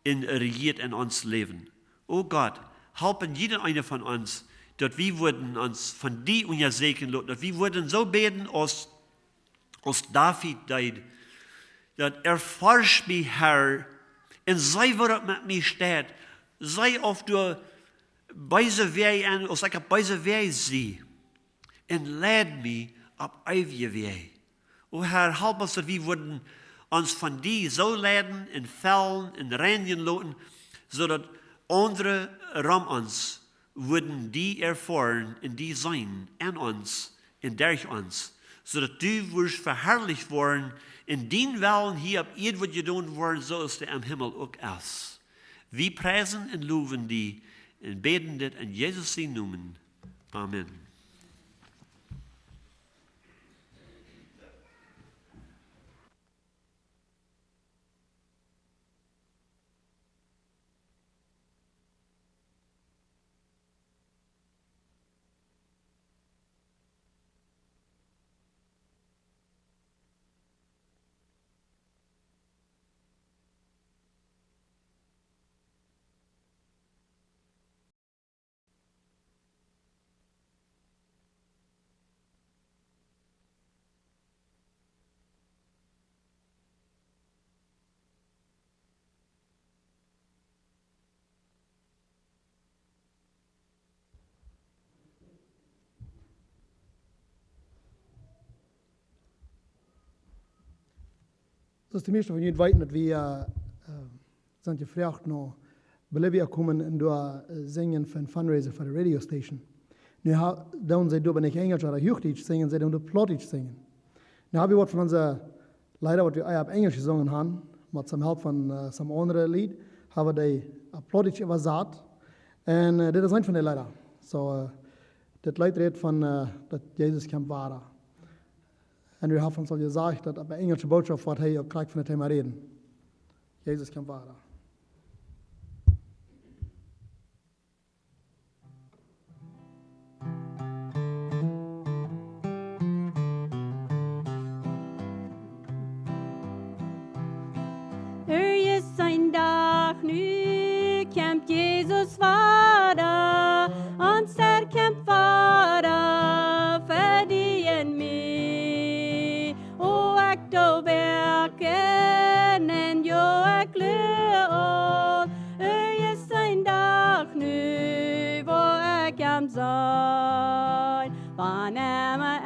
regiert in uns Leben. Oh Gott, helfen jeden einen von uns, dass wir würden uns von dir unser Segen lassen, dass wir würden so beten, als David deed, dass erforsch mich, Herr, und sei, wo das mit mir steht, sei auf du beise Wege an, als ich beise Wege sehe, und leid mich ab ewige Wege. O Herr, help uns, dass wir würden uns von dir so leiden, in Fällen, in Reinigen lassen, so dass andere rum uns würden die erfahren, in die sein, in uns, in durch uns, so dass du wirst verherrlicht worden, in den Wellen hier ab ihr wird getan worden, so ist der im Himmel auch ist. Wir preisen und loben die und beten das in Jesus' Namen. Amen. Dus de meeste van jullie weten dat we zijn gevraagd naar Bolivia komen en door zingen van Fundraising voor de radio station. Nu doen zij door niet Engels of Hochdeutsch zingen, zij doen door Plautdietsch zingen. Nu hebben we wat van onze leider wat we op Engels gezongen hebben, met some help van some andere lied, hebben we die Plautdietsch überzet. En dit is een van die leider. So, dit leidt redt van dat Jezus kan waren. En we hebben ons al gezegd dat op de Engelse boodschap wat hij ook krijgt van het thema reden. Jezus kan waren. Er is een dag nu, kämpt Jesus vara, ons er kämpt vara, för dig en mig. Och ek då verken, en jo ek løl. Er is een dag nu, hvor ek kan sein. Vanemme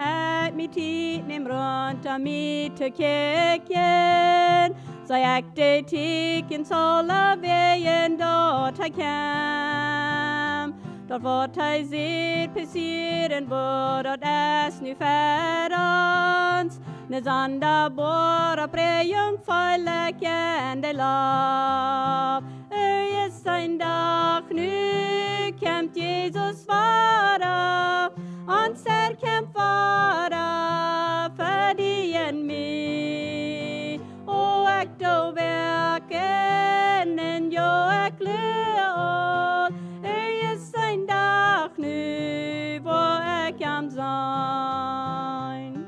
et mi tid, nem rundt om mi til kirken. Så jeg det tikken sola veien da ta kam. Da får ta sitt passieren vår at es nu färans. När zanda bora prejung falleken de lav. Öjes en dag nu kämpt Jesus vara. Anser kämpt vara för dig en mig. Och ek då verken en jo ek løl. Öjes en dag nu hvor ek kan sein.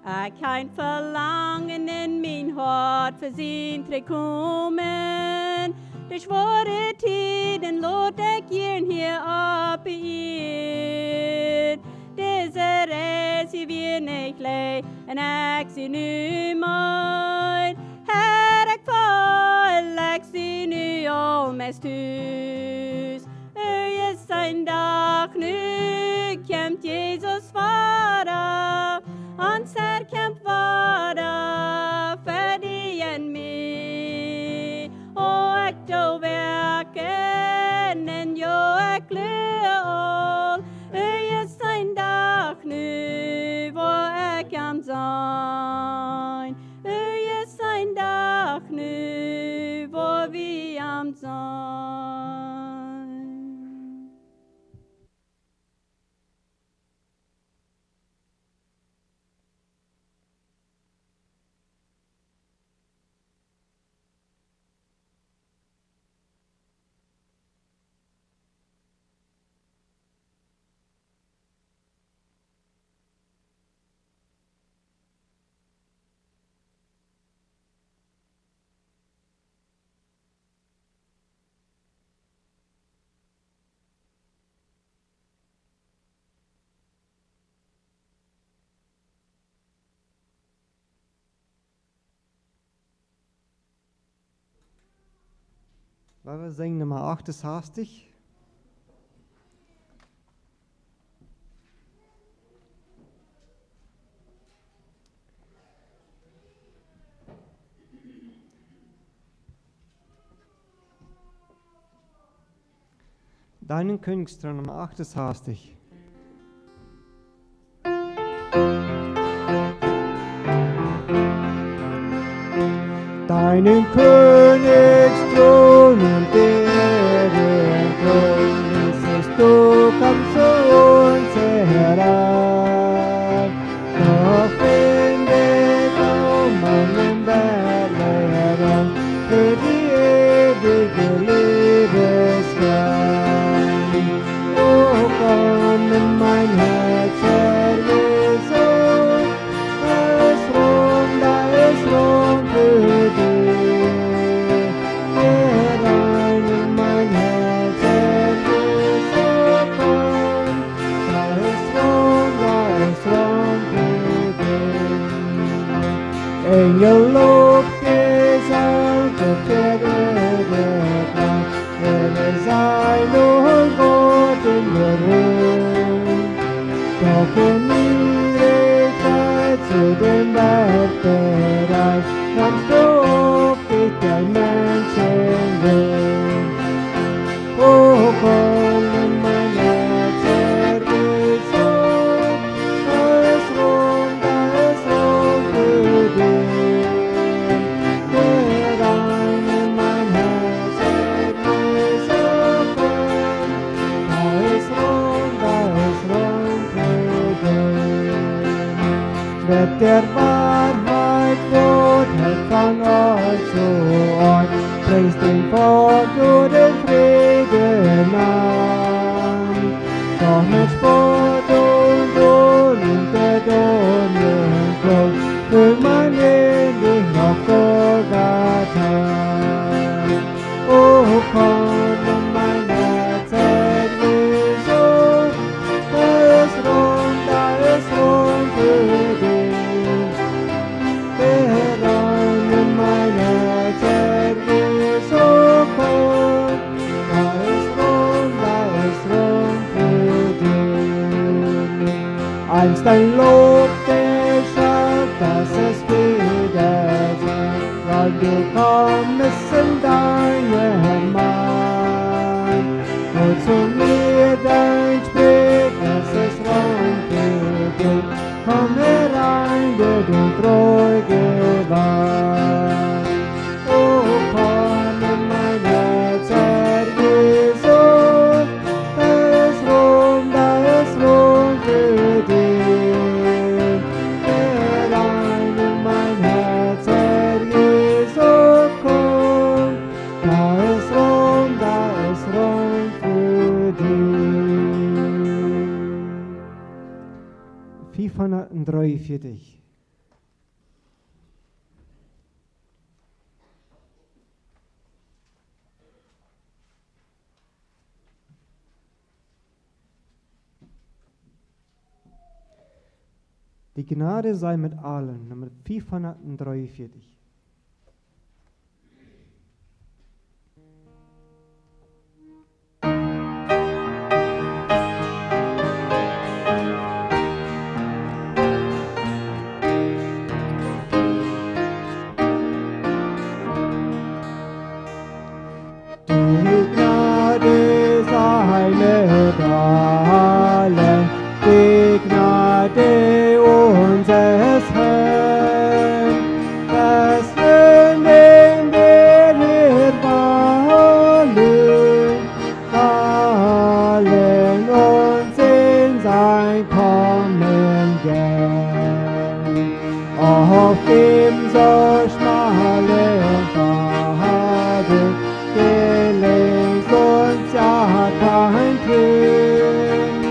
Jeg kan forlangen in min hart for sin trekommen. Det svåre tiden låt jeg gjerne her oppe i. Disse res i virkelig en jeg nummer. Her jeg fall, jeg nu all mest hus. Øyes en dag nu, kæmt Jesus vara. Hans er kæmp vara, færdig en mig. Og ek då verken, en jo ek løl. Øyes en dag nu, hvor ek kan sein. Øyes en dag nu, hvor vi am sein. Wir singen Nummer 68. Deinen Königstraum Nummer 68. Deinen Königsthron und Ehrenthron, Jesus, du kommst zu uns heran. Doch findet um einen Berg für die ewige Liebesgang. Oh, komm in mein Herz, Herr Jesus, da ist Ruhm für dich. Engel lob Gesang verkehrt, sei nur Gott in der Ruhe. doch in Niedrigkeit zu dem Werk bereit, nahmst du auf dich der Menschen will. O komm in mein Herz, ergeh so, da ist Ruhm für dich. Herein in mein Herz, ergeh so, da ist Ruhm für dich. Wird der Wahrheit Brot, hält von Ort zu Ort, bringst den Volk du den Frieden an. Doch mit Spott und Lohn und der Donnerflug fühlt man in dich noch Golgatha. O komm in mein Herz, ergeh so, da ist Ruhm für dich. Herein in mein Herz, ergeh so, komm, da ist Ruhm für dich. Einst ein Lob geschafft, dass es wieder singt, weil du kommst in deinen Mann. Und zu mir dein Sprich, es ist Raum für dich. Komm herein, der du treu gewandt. O komm in mein Herz, ergeh so, da ist Ruhm für dich. Herein in mein Herz, ergeh so, komm, da ist Ruhm für dich. 543. Die Gnade sei mit allen, Nummer 543. Die Gnade sei mit allen, die Gnade unseres Herrn, das nehmen wir hier fallen uns in sein Kommen gern. Auf dem so schmalen Pfade gelingt uns ja kein Kind.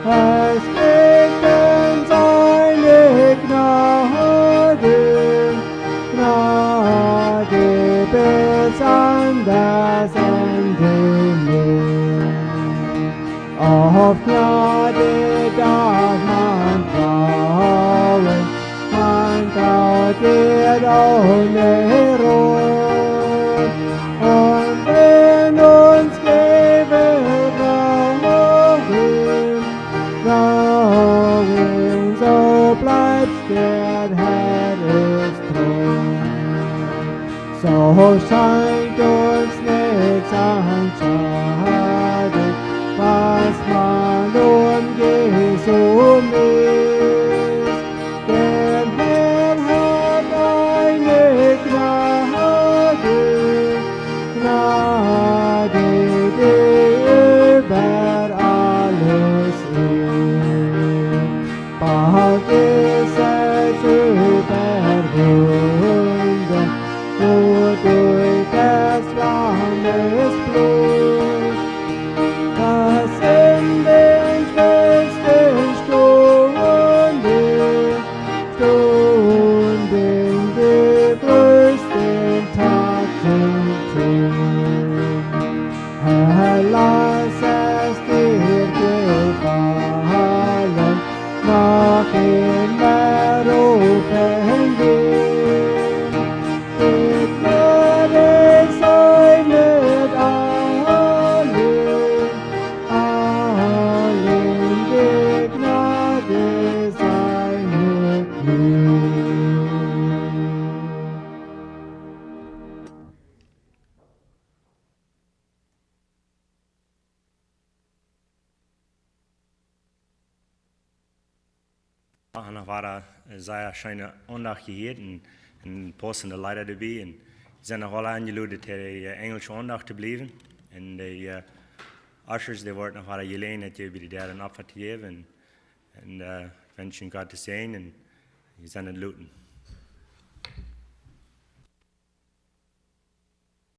Es gibt in seine Gnade bis an das Ende nimmt. Auf Gnade darf man trauen, man traut ihr ohne Ruhe. Und wenn uns gegeben Glauben, so bleibt der Herr ist treu. So scheint uns nichts an Schade, was man Jesu ist. Der Herr hat eine Gnade, die über alles ist. Bald ist es überwunden, wodurch des Lammes Blut, das in den schwersten Sturm En dan waren zij schijnen aandacht gegeven en passende leider erbij. En zijn nog wel aangelopen til de Engelse aandacht te blijven. En de ushers die wordt nog wel geleend dat je bij de derde opvat te geven. En wensen God te zijn en je zijn het looten.